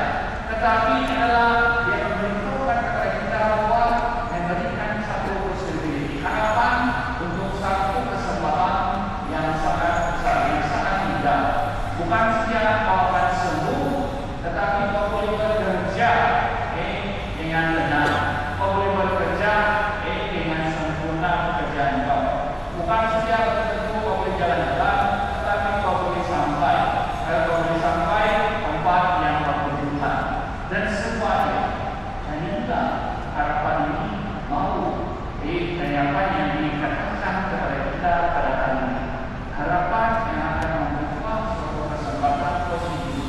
tetapi adalah dia memberitahukan kepada kita bahwa memberikan satu possibility, harapan untuk satu kesempatan yang sangat besar, yang sangat indah. Bukan saja kau akan sembuh, tetapi kau boleh bekerja dengan benar. Kau boleh bekerja dengan sempurna pekerjaan kau. Bukan saja tentu kau boleh jalan-jalan, tetapi kau boleh sampai. Kau boleh sampai tempat yang kau tujukan. Dan semuanya hanya harapan ini mau dan apa yang dikatakan kepada kita pada hari ini. Harapan yang akan membuka suatu kesempatan positif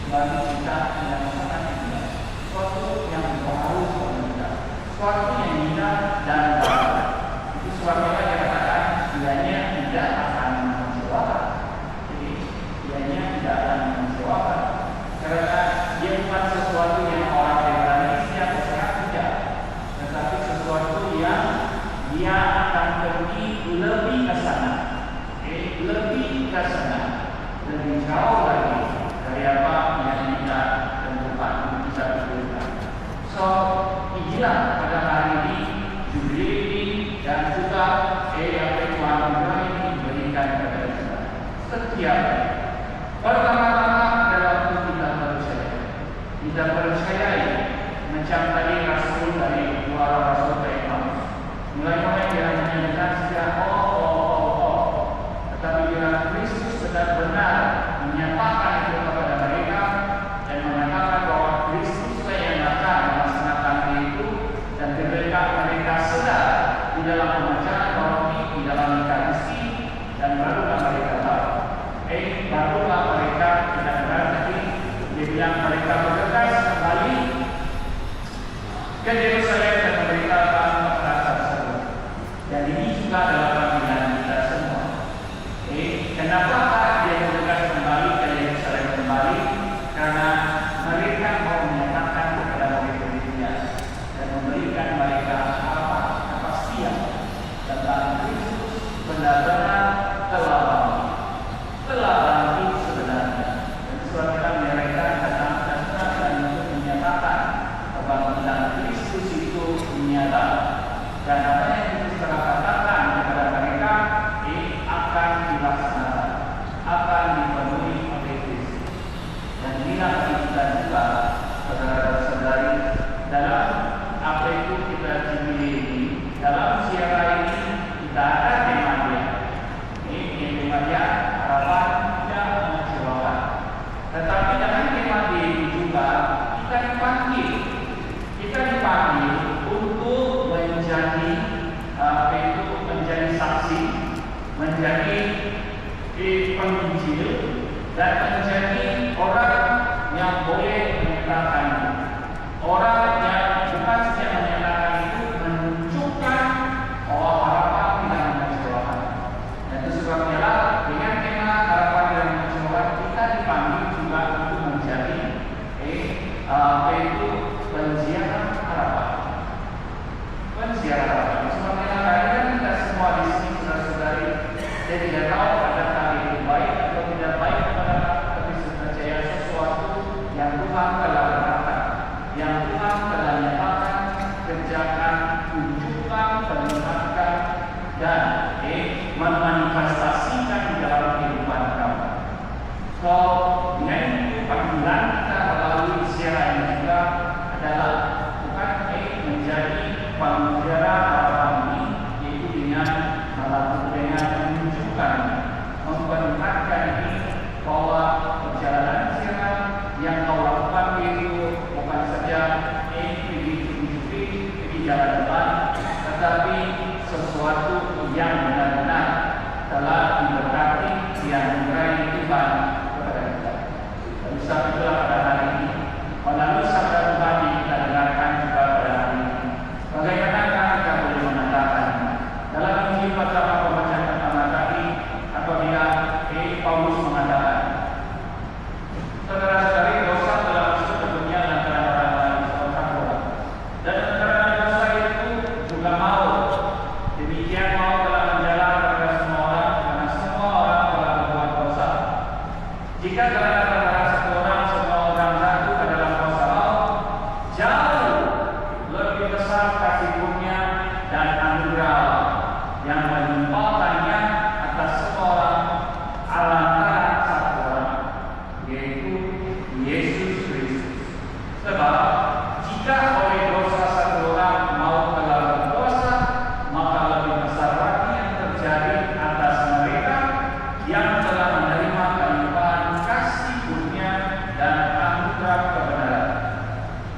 bagi kita yang sangat indah, suatu yang baru bagi kita, suatu yang indah dan baru. Itu sebabnya dia katakan ianya tidak akan mengecewakan. Jadi ianya tidak akan mengecewakan karena dia bukan sesuatu yang orang berani siap bersehat tidak, tetapi sesuatu yang dia akan pergi lebih ke sana. Lebih ke sana, lebih jauh lagi dari apa yang kita tentukan, bisa tentukan. So, inilah pada hari ini Jubilee ini dan juga apa Tuhan ini diberikan kepada kita. Setiap pertama-tama adalah untuk kita percayai macam tadi Rasul dari dua Rasul Paulus. Mulai-mulai dia menyatakan sejak tetapi bila Kristus benar-benar menyatakan itu kepada mereka dan mengatakan bahwa Kristuslah yang akan melaksanakan itu, dan ketika mereka sedar di dalam pembacaan roti, di dalam Ekaristi, dan barulah mereka tahu, barulah mereka benar-benar tadi dia bilang mereka bergegas kembali ke Yerusalem dan mereka akan merasa seru. Dan ini juga adalah panggilan kita semua. Kenapa dia bergegas kembali ke Yerusalem kembali? Karena mereka mau menyatakan kepada murid-muridnya dan memberikan mereka kepastian tentang Kristus benar-benar telah bangkit sebenarnya. Dan sebabnya mereka datang dan untuk menyatakan kebangkitan Kristus itu nyata. Dan apa yang Kristus telah katakan kepada mereka akan dilaksanakan, akan dipenuhi oleh Kristus. Dan inilah kita juga, saudara-saudari, dalam apa itu kita Jubilee ini, dalam siara ini kita ada tema dia. Ini tema dia, harapan tidak mengecewakan. Tetapi dalam tema dia ini juga kita dipanggil untuk menjadi menjadi saksi, menjadi penginjil, dan menjadi orang yang boleh menyatakan, orang yang bukan saja menyatakan itu, menunjukkan bahwa harapan tidak mengecewakan. Dan itu sebabnya lah dengan tema harapan tidak mengecewakan kita dipanggil juga untuk menjadi penziarah harapan. Penziarah harapan. Sebabnya kadang kita semua di sini saudara-saudari, saya tidak tahu ada hal yang baik atau tidak baik kepada jalan Tuhan, tetapi sesuatu yang benar-benar telah diberkati yang dianugerai Tuhan kepada kita. Dan sebab itulah pada hari ini melalui sabda Tuhan yang kita dengarkan juga pada hari ini, bagaimanakah kita boleh mengatakan dalam Injil pertama pembacaan pertama tadi apabila Paulus mengatakan, saudara-saudari, dosa telah masuk ke dunia lantaran orang lain seorang orang, dan karena dosa itu juga maut. Demikian maut telah menjalar kepada semua orang karena semua orang telah berbuat dosa. Jika karena satu orang semua orang jatuh ke dalam dosa maut, jauh lebih besar kasih karunia dan anugerah yang melimpahkannya atas semua orang lantaran satu orang, yaitu Yesus Kristus. Sebab jika oleh dosa satu orang maut telah berkuasa, maka lebih besar lagi yang terjadi atas mereka yang telah menerima kelimpahan kasih karunia dan anugerah kebenaran.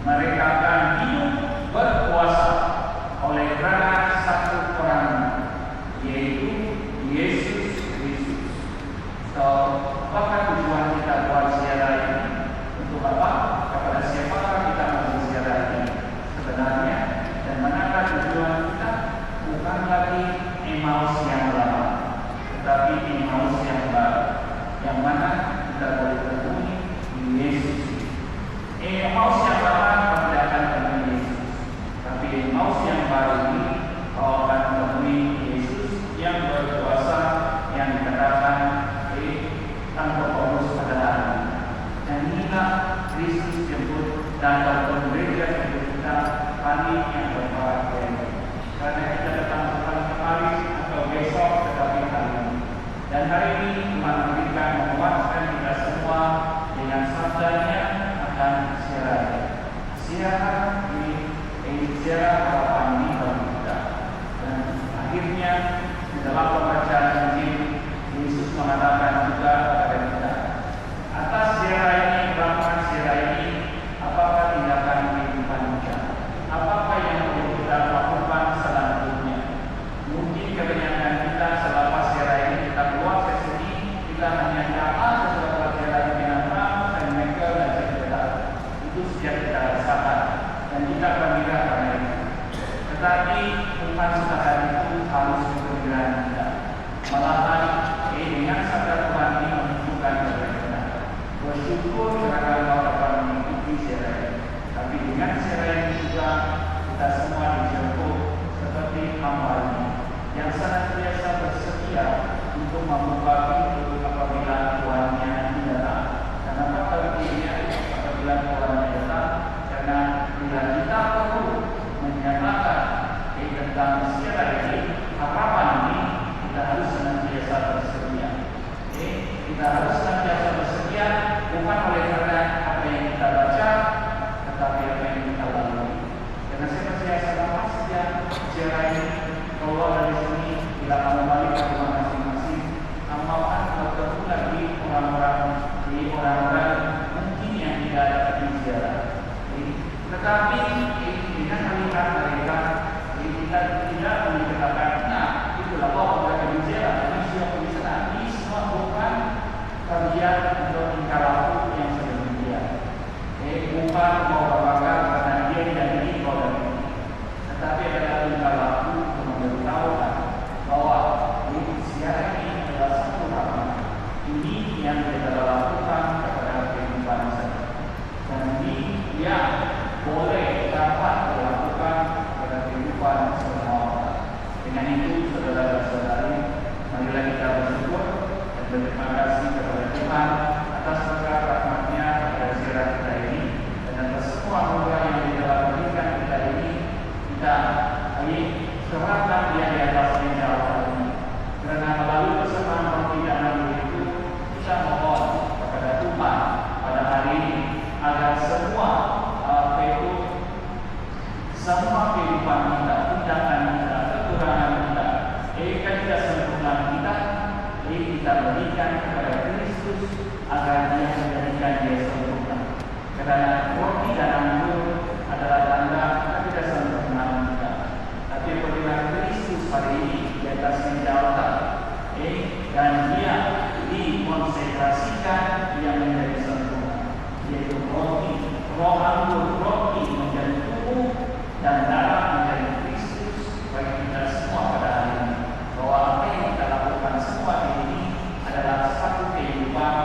Mereka akan hidup berkuasa oleh karena satu orang, yaitu Yesus Kristus. So, apakah tujuan kita buat ziarah ini? Untuk apa? Kepada siapakah kita berziarah ini sebenarnya? Dan manakah tujuan kita? Bukan lagi Emmaus yang lama, tetapi Emmaus yang baru, yang mana kita boleh temui Yesus. Emmaus yang lama tidak akan temui Yesus, tapi Emmaus yang baru ini kau akan temui Yesus yang berkuasa, yang dikatakan tanpa Paulus pada hari ini. Dan inilah Kristus jemput dan walaupun gereja jemput kita kami yang berpahala. Karena kita datang bukan kemarin atau besok, tetapi hari ini. Dan hari ini Tuhan memberikan menguatkan kita semua dengan sabdanya akan ziarah. Ziarah ini ziarah harapan ini bagi kita. Dan akhirnya di dalam pembacaan Injil Yesus mengatakan juga kepada kita, atas ziarah ini, melakukan ziarah ini, apakah tindakan kehidupan kita? Apakah yang perlu kita lakukan selanjutnya? Mungkin kebanyakan kita selepas ziarah ini kita keluar ke sini, kita hanya datang setelah ziarah ini dengan Ram dan Michael dan Jessica. Itu sudah kita rasakan dan kita gembira pada itu. Tetapi bukan sekadar itu harus kegembiraan kita. Malahan dengan sabda Tuhan ini menunjukkan kepada kita bersyukur karena kau dapat mengikuti ziarah ini. Tapi dengan ziarah ini juga kita semua dijemput seperti hamba ini yang senantiasa bersedia untuk membuka pintu apabila Tuhannya datang. Karena apa artinya apabila Tuhannya datang? Karena bila kita perlu menyatakan tentang ziarah ini, harapan ini, kita harus senantiasa bersedia. Kita harus senantiasa bersedia bukan oleh karena apa yang kita baca, tetapi apa yang kita lalui. Karena saya percaya selama sejak ziarah ini keluar dari sini, bila kamu balik ke rumah masing-masing, kamu akan bertemu lagi orang-orang mungkin yang tidak ada di ziarah. Tetapi dengan melihat mereka, kita tidak boleh katakan, nah itulah bahwa mereka di ziarah, karena sudah tulisan ini semua bukan kerjaan untuk tingkah laku yang sedemikian. Bukan mau berbangga karena dia tidak ini kau dan ini, tetapi adalah tingkah laku untuk memberitahukan bahwa ziarah ini adalah satu rahmat. Ini yang kita lakukan kepada kehidupan saya, dan ini yang boleh dapat dilakukan pada kehidupan semua orang. Dengan itu, saudara-saudari, marilah kita bersyukur dan berterima kasih kepada Tuhan atas berkat rahmat-Nya kepada ziarah kita ini, dan atas semua anugerah yang Dia telah berikan kita ini. Kita serahkan Dia di atas meja Allah ini. Karena melalui persembahan roti dan anggur itu, kita mohon kepada Tuhan pada hari ini agar semua kehidupan kita, tindakan kita, kekurangan kita, ketidaksempurnaan kita, kita berikan kepada Kristus agar Dia menjadikan Dia sempurna. Karena roti dan anggur adalah tanda ketidaksempurnaan kita. dan dalam menjadi Kristus bagi kita semua pada hari ini. Bahwa apa yang kita lakukan semua ini adalah satu kehidupan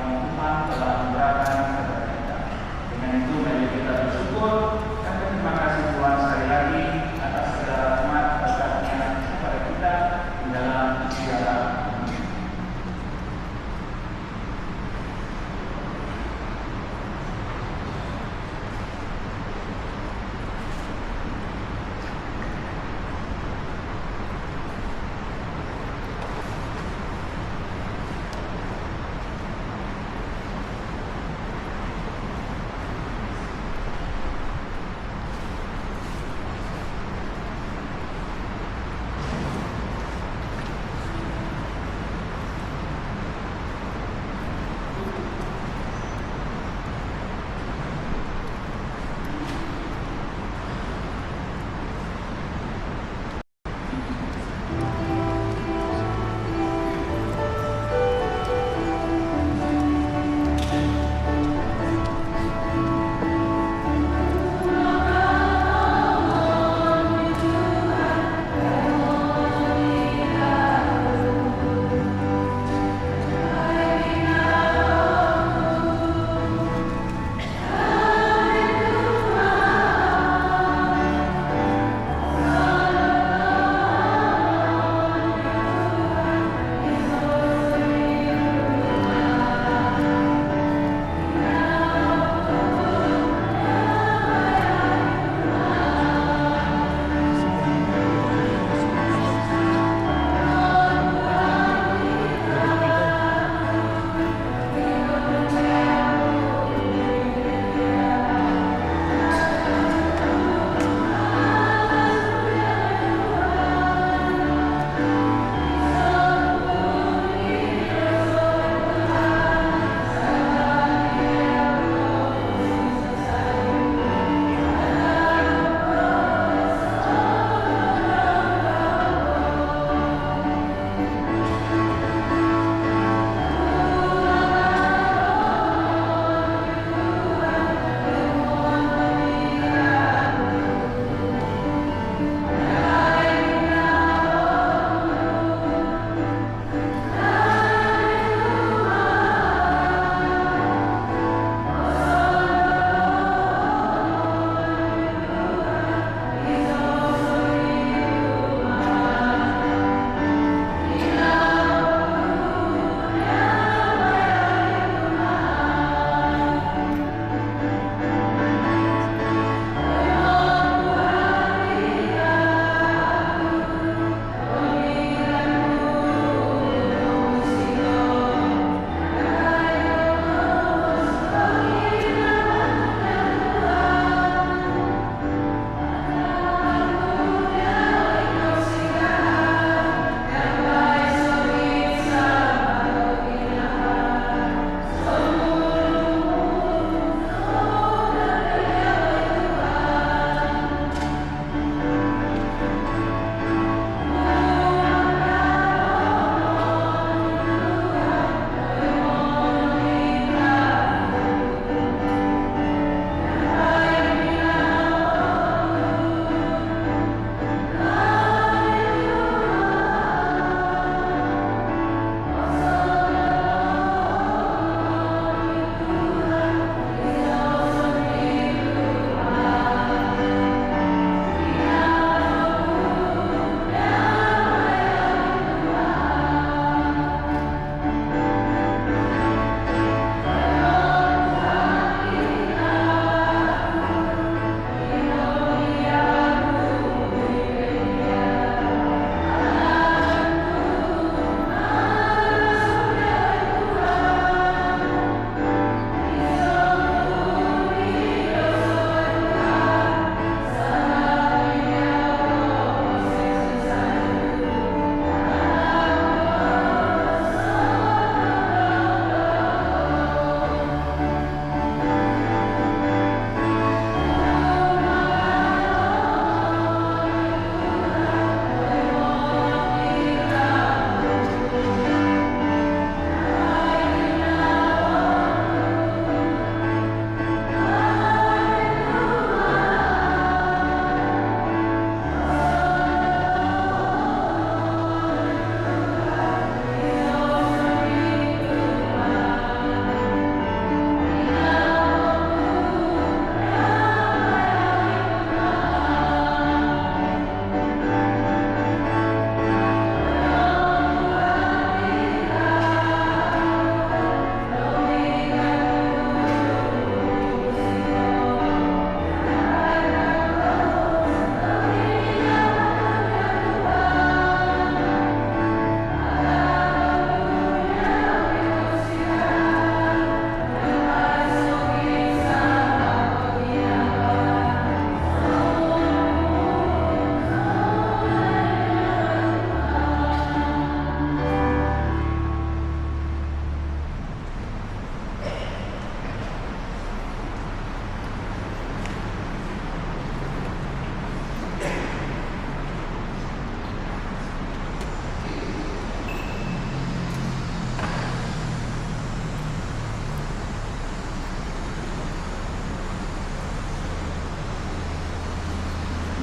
yang Tuhan telah memberikan kepada kita. Dengan itu mari kita bersyukur dan berterima kasih Tuhan sekali lagi atas segala rahmat berkat-Nya kepada kita di dalam segala.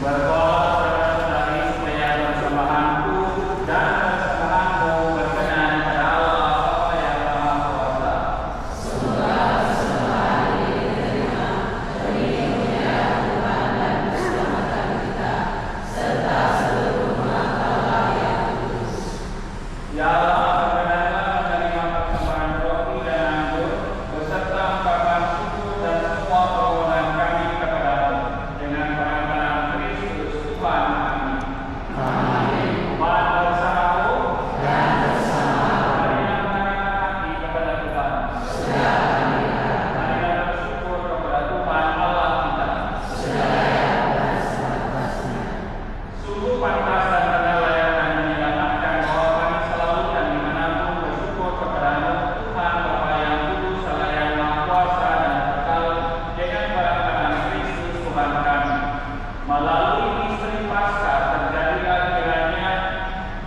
Berdoa saudara-saudari supaya persembahanku dan persembahanmu berkenan pada Allah Bapa yang Maha Kuasa. Ya Allah, berkenanlah menerima persembahan roti dan anggur beserta ungkapan syukur dan semua permohonan kami kepadamu dengan perantaraan Kristus Tuhan kami. Amin. Tuhan bersamamu dan bersama. Marilah mengarahkan hati kepada Tuhan. Marilah bersyukur kepada Tuhan Allah kita. Sungguh pantas dan benar layak dan menyelamatkan bahwa kami selalu dan dimanapun bersyukur kepadamu Tuhan Bapa yang kudus, Allah yang Maha Kuasa dan kekal dengan perantaraan Kristus Tuhan kami. Melalui misteri Paskah terjadilah kiranya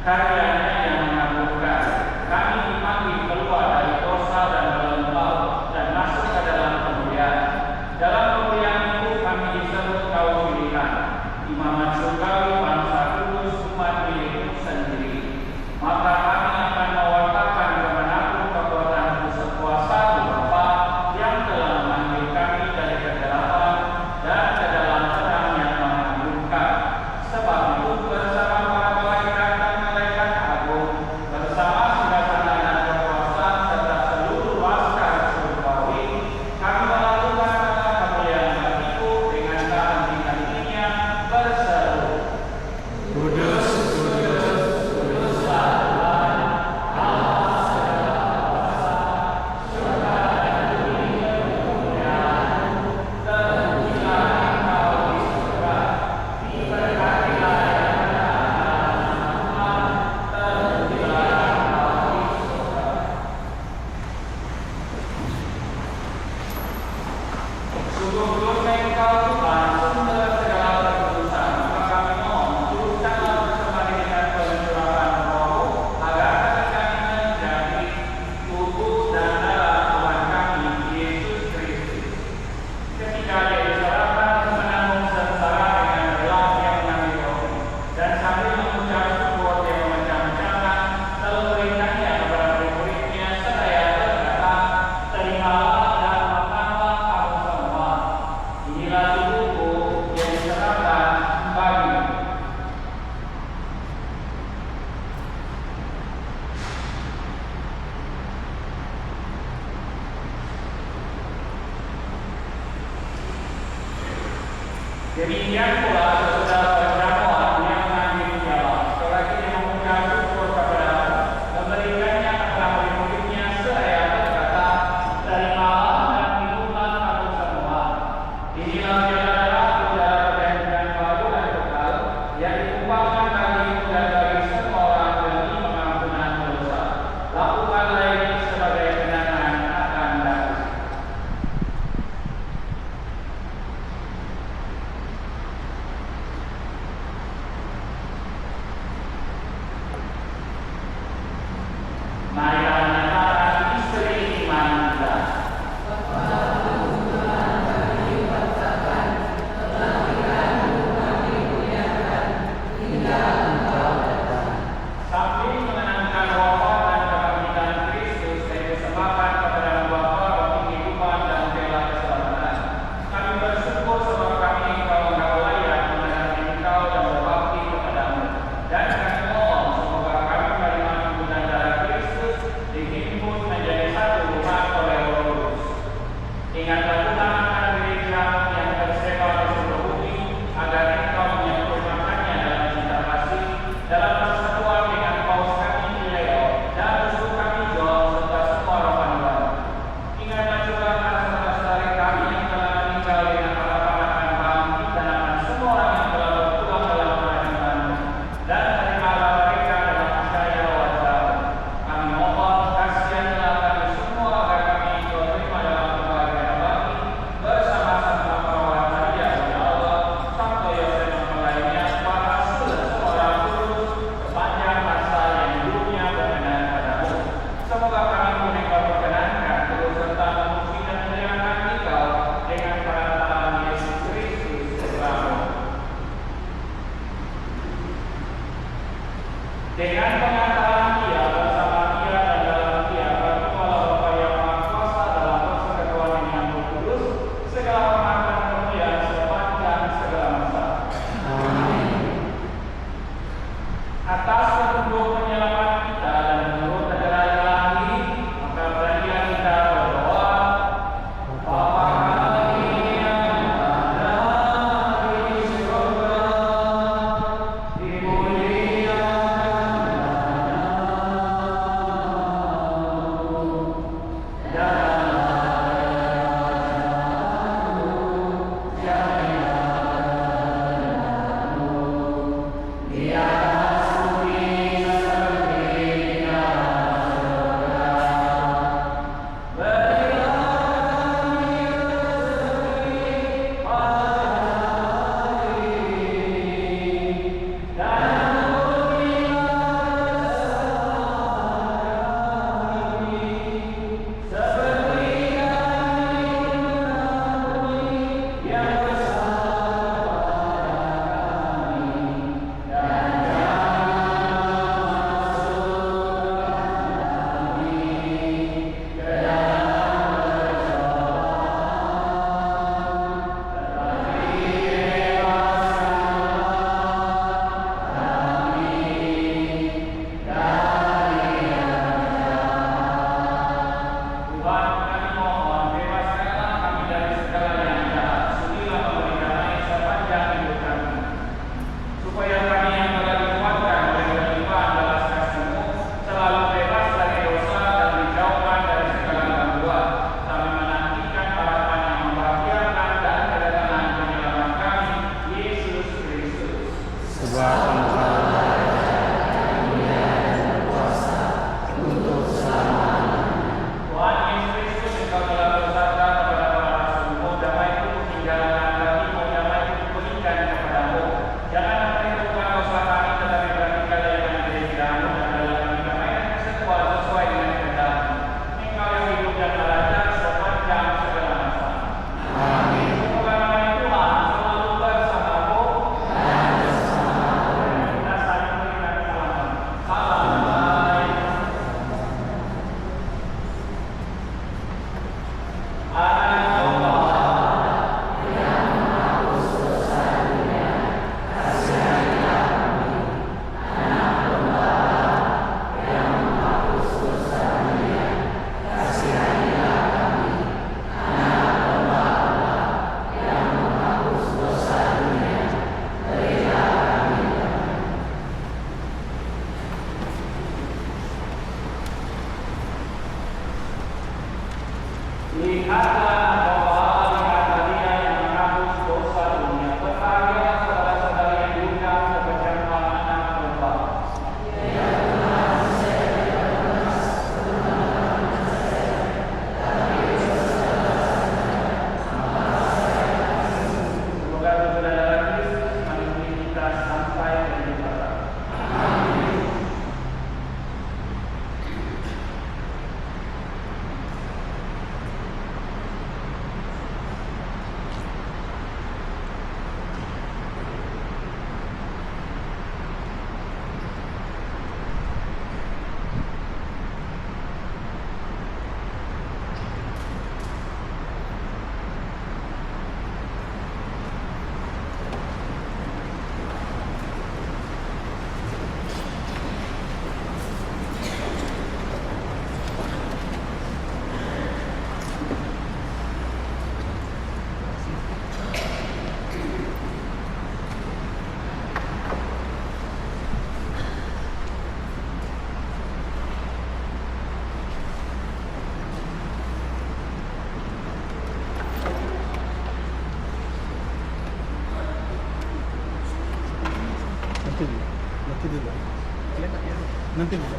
karyanya yang mengagumkan. Kami dipanggil keluar dari dosa dan berlembab dan masuk ke dalam kemuliaan. Dalam kemuliaan itu kami disebut kaum pilihan, imamat surgawi, bangsa kudus, umat milikmu sendiri. Maka kami akan mewartakan kemanapun kekuatanmu sekuasa Bapa yang telah memanggil kami dari kegelapan dan ke dalam terang yang mengagumkan. Sebab itu bersama para malaikat dan malaikat agung, bersama singgasana dan kekuasaan serta seluruh laskar surgawi, kami melakukan kemuliaan bagiku dengan kehenti-hentinya berseru, Kudus, kudus, kuduslah Tuhan, Allah segala kuasa, surga dan bumi kemuliaan-Mu. Terpujilah Engkau di surga, diberkatilah yang berada dalam Tuhan, terpujilah Engkau di surga. Sungguh-sungguh Engkau Tuhan, sumber segala kekudusan. Maka kami mohon, turunkanlah bersama dengan pencurahan Roh-Mu, agar kami menjadi tubuh dan darah Tuhan kami, Yesus Kristus. Ketika Dia diserahkan menanggung sengsara dengan rela Dia mengambil roti, dan sambil mengucap syukur Dia memecah-mecahkan, lalu memberikannya kepada murid-muridnya seraya berkata, terimalah dan makanlah kamu semua. Inilah tubuhku yang diserahkan bagimu. Demikian pula sesudah perjamuan yang mengambil piala, setelah Dia mengucap syukur kepada Allah, memberikannya kepada murid-muridnya seraya berkata, terimalah dan minumlah kamu semua. Inilah piala darahku, darah perjanjian baru dan kekal, yang ditumpahkan bagimu dan bagi semua orang demi pengampunan dosa. Lakukanlah ini sebagai kenangan akan darahku. Dengan pengatalan Ia bersama Ia dan dalam Ia bagi Allah Bapa yang Maha Kuasa dalam persekutuan yang Roh Kudus, segala hormat dan kemuliaan sepanjang segala masa. Amin. Atas petunjuk penyelamat kita dan menurut ajaran ilahi, maka beranilah kita berdoa. Bapa kami yang ada di surga, dimuliakan namamu, datanglah kerajaanmu, jadilah kehendakmu di atas bumi seperti di dalam surga. Berilah kami rezeki pada hari ini, dan ampunilah kesalahan kami, seperti kami mengampuni yang bersalah kepada kami, dan jangan masukkan kami ke dalam pencobaan, tetapi bebaskanlah kami dari yang jahat. Tuhan, kami mohon, bebaskanlah kami dari segala yang jahat. Sudilah memberi damai sepanjang hidup kami, supaya kami yang telah dikuatkan oleh kelimpahan belas kasih-Mu selalu bebas dari dosa dan dijauhkan dari segala gangguan, sambil menantikan harapan yang membahagiakan dan kedatangan penyelamat kami, Yesus Kristus. Sebab Engkau Tuhan Yesus Kristus, Engkau telah bersabda kepada para rasul-Mu, damai-Ku kutinggalkan, bagi-Mu damai-Ku kuberikan kepadamu. Jangan memperhitungkan dosa kami, tetapi berikanlah yang menjadi pilihan-Mu, dan dalam kami damai dan kesatuan sesuai dengan kehendak-Mu. Engkau yang hidup dan melajak sepanjang segala masa. Amin. Semoga damai Tuhan selalu bersamamu dan bersama-Mu. Kita saling berikan salam. Salam damai. Anak domba yang menghapus dosa dunia, kasihanilah kami. Anak domba yang menghapus dosa dunia, kasihanilah kami. Anak domba yang menghapus dosa dunia, berilah kami damai. Lihatlah bahwa lihatlah Dia yang menghapus dosa dunia. Berbahagialah saudara-saudara yang diundang ke perjamuan anak domba. Semoga saudara Kristus melindungi kita sampai kehidupan. Amin. Nanti dulu.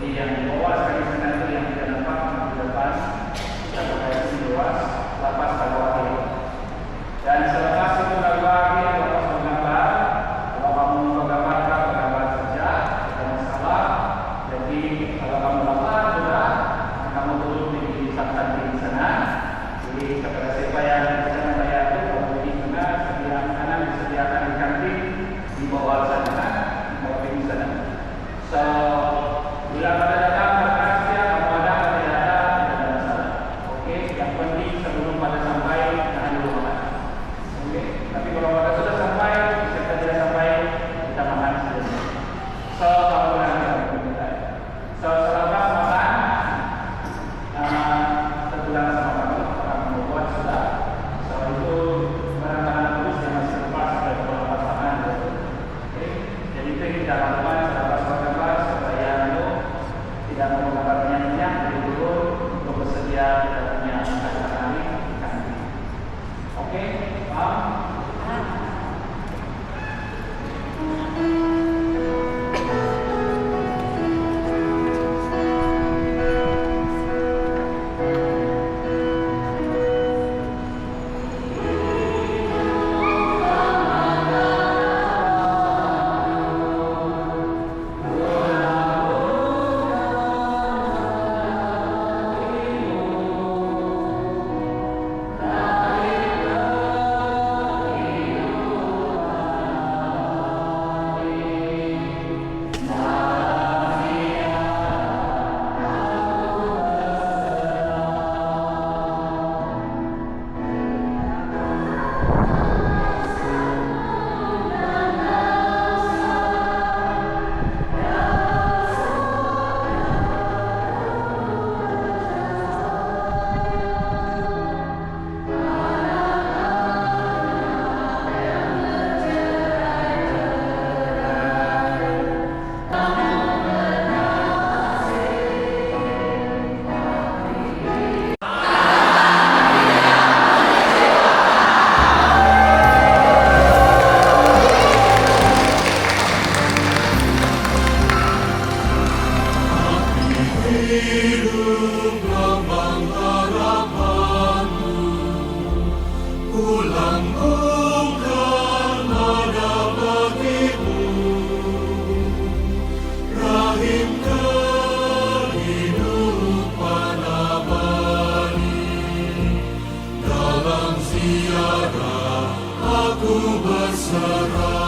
Jadi yang di bawah sekali sana itu yang tidak nampak di depan kita pakai di luas lapas lalu akhir. Dan selepas itu lalu akhir lapas menggambar. Kalau kamu menggambarkan gambar saja tidak masalah. Jadi kalau kamu lapar sudah kamu duduk di samping di sana. Jadi kepada siapa yang bisa membayar itu kalau di sana sediaan makanan disediakan di kantin di bawah sana di bawah di sana. So bila pada datang berkasih kamu ada atau tidak ada tidak ada masalah. Oke, yang penting sebelum pada sampai jangan dulu makan. Oke, tapi kalau pada sudah sampai serta tidak sampai kita makan sendiri. So kamu nanti kita. So selepas makan sebulan sama kamu akan membuat sudah. So itu barang-barang terus yang masih lepas dari beberapa pasangan. Oke, jadi itu yang kita lakukan selepas makan supaya itu tidak menggunakan minyak dari dulu untuk bersedia kita punya hari kantin. Oke, paham? Aku berserah.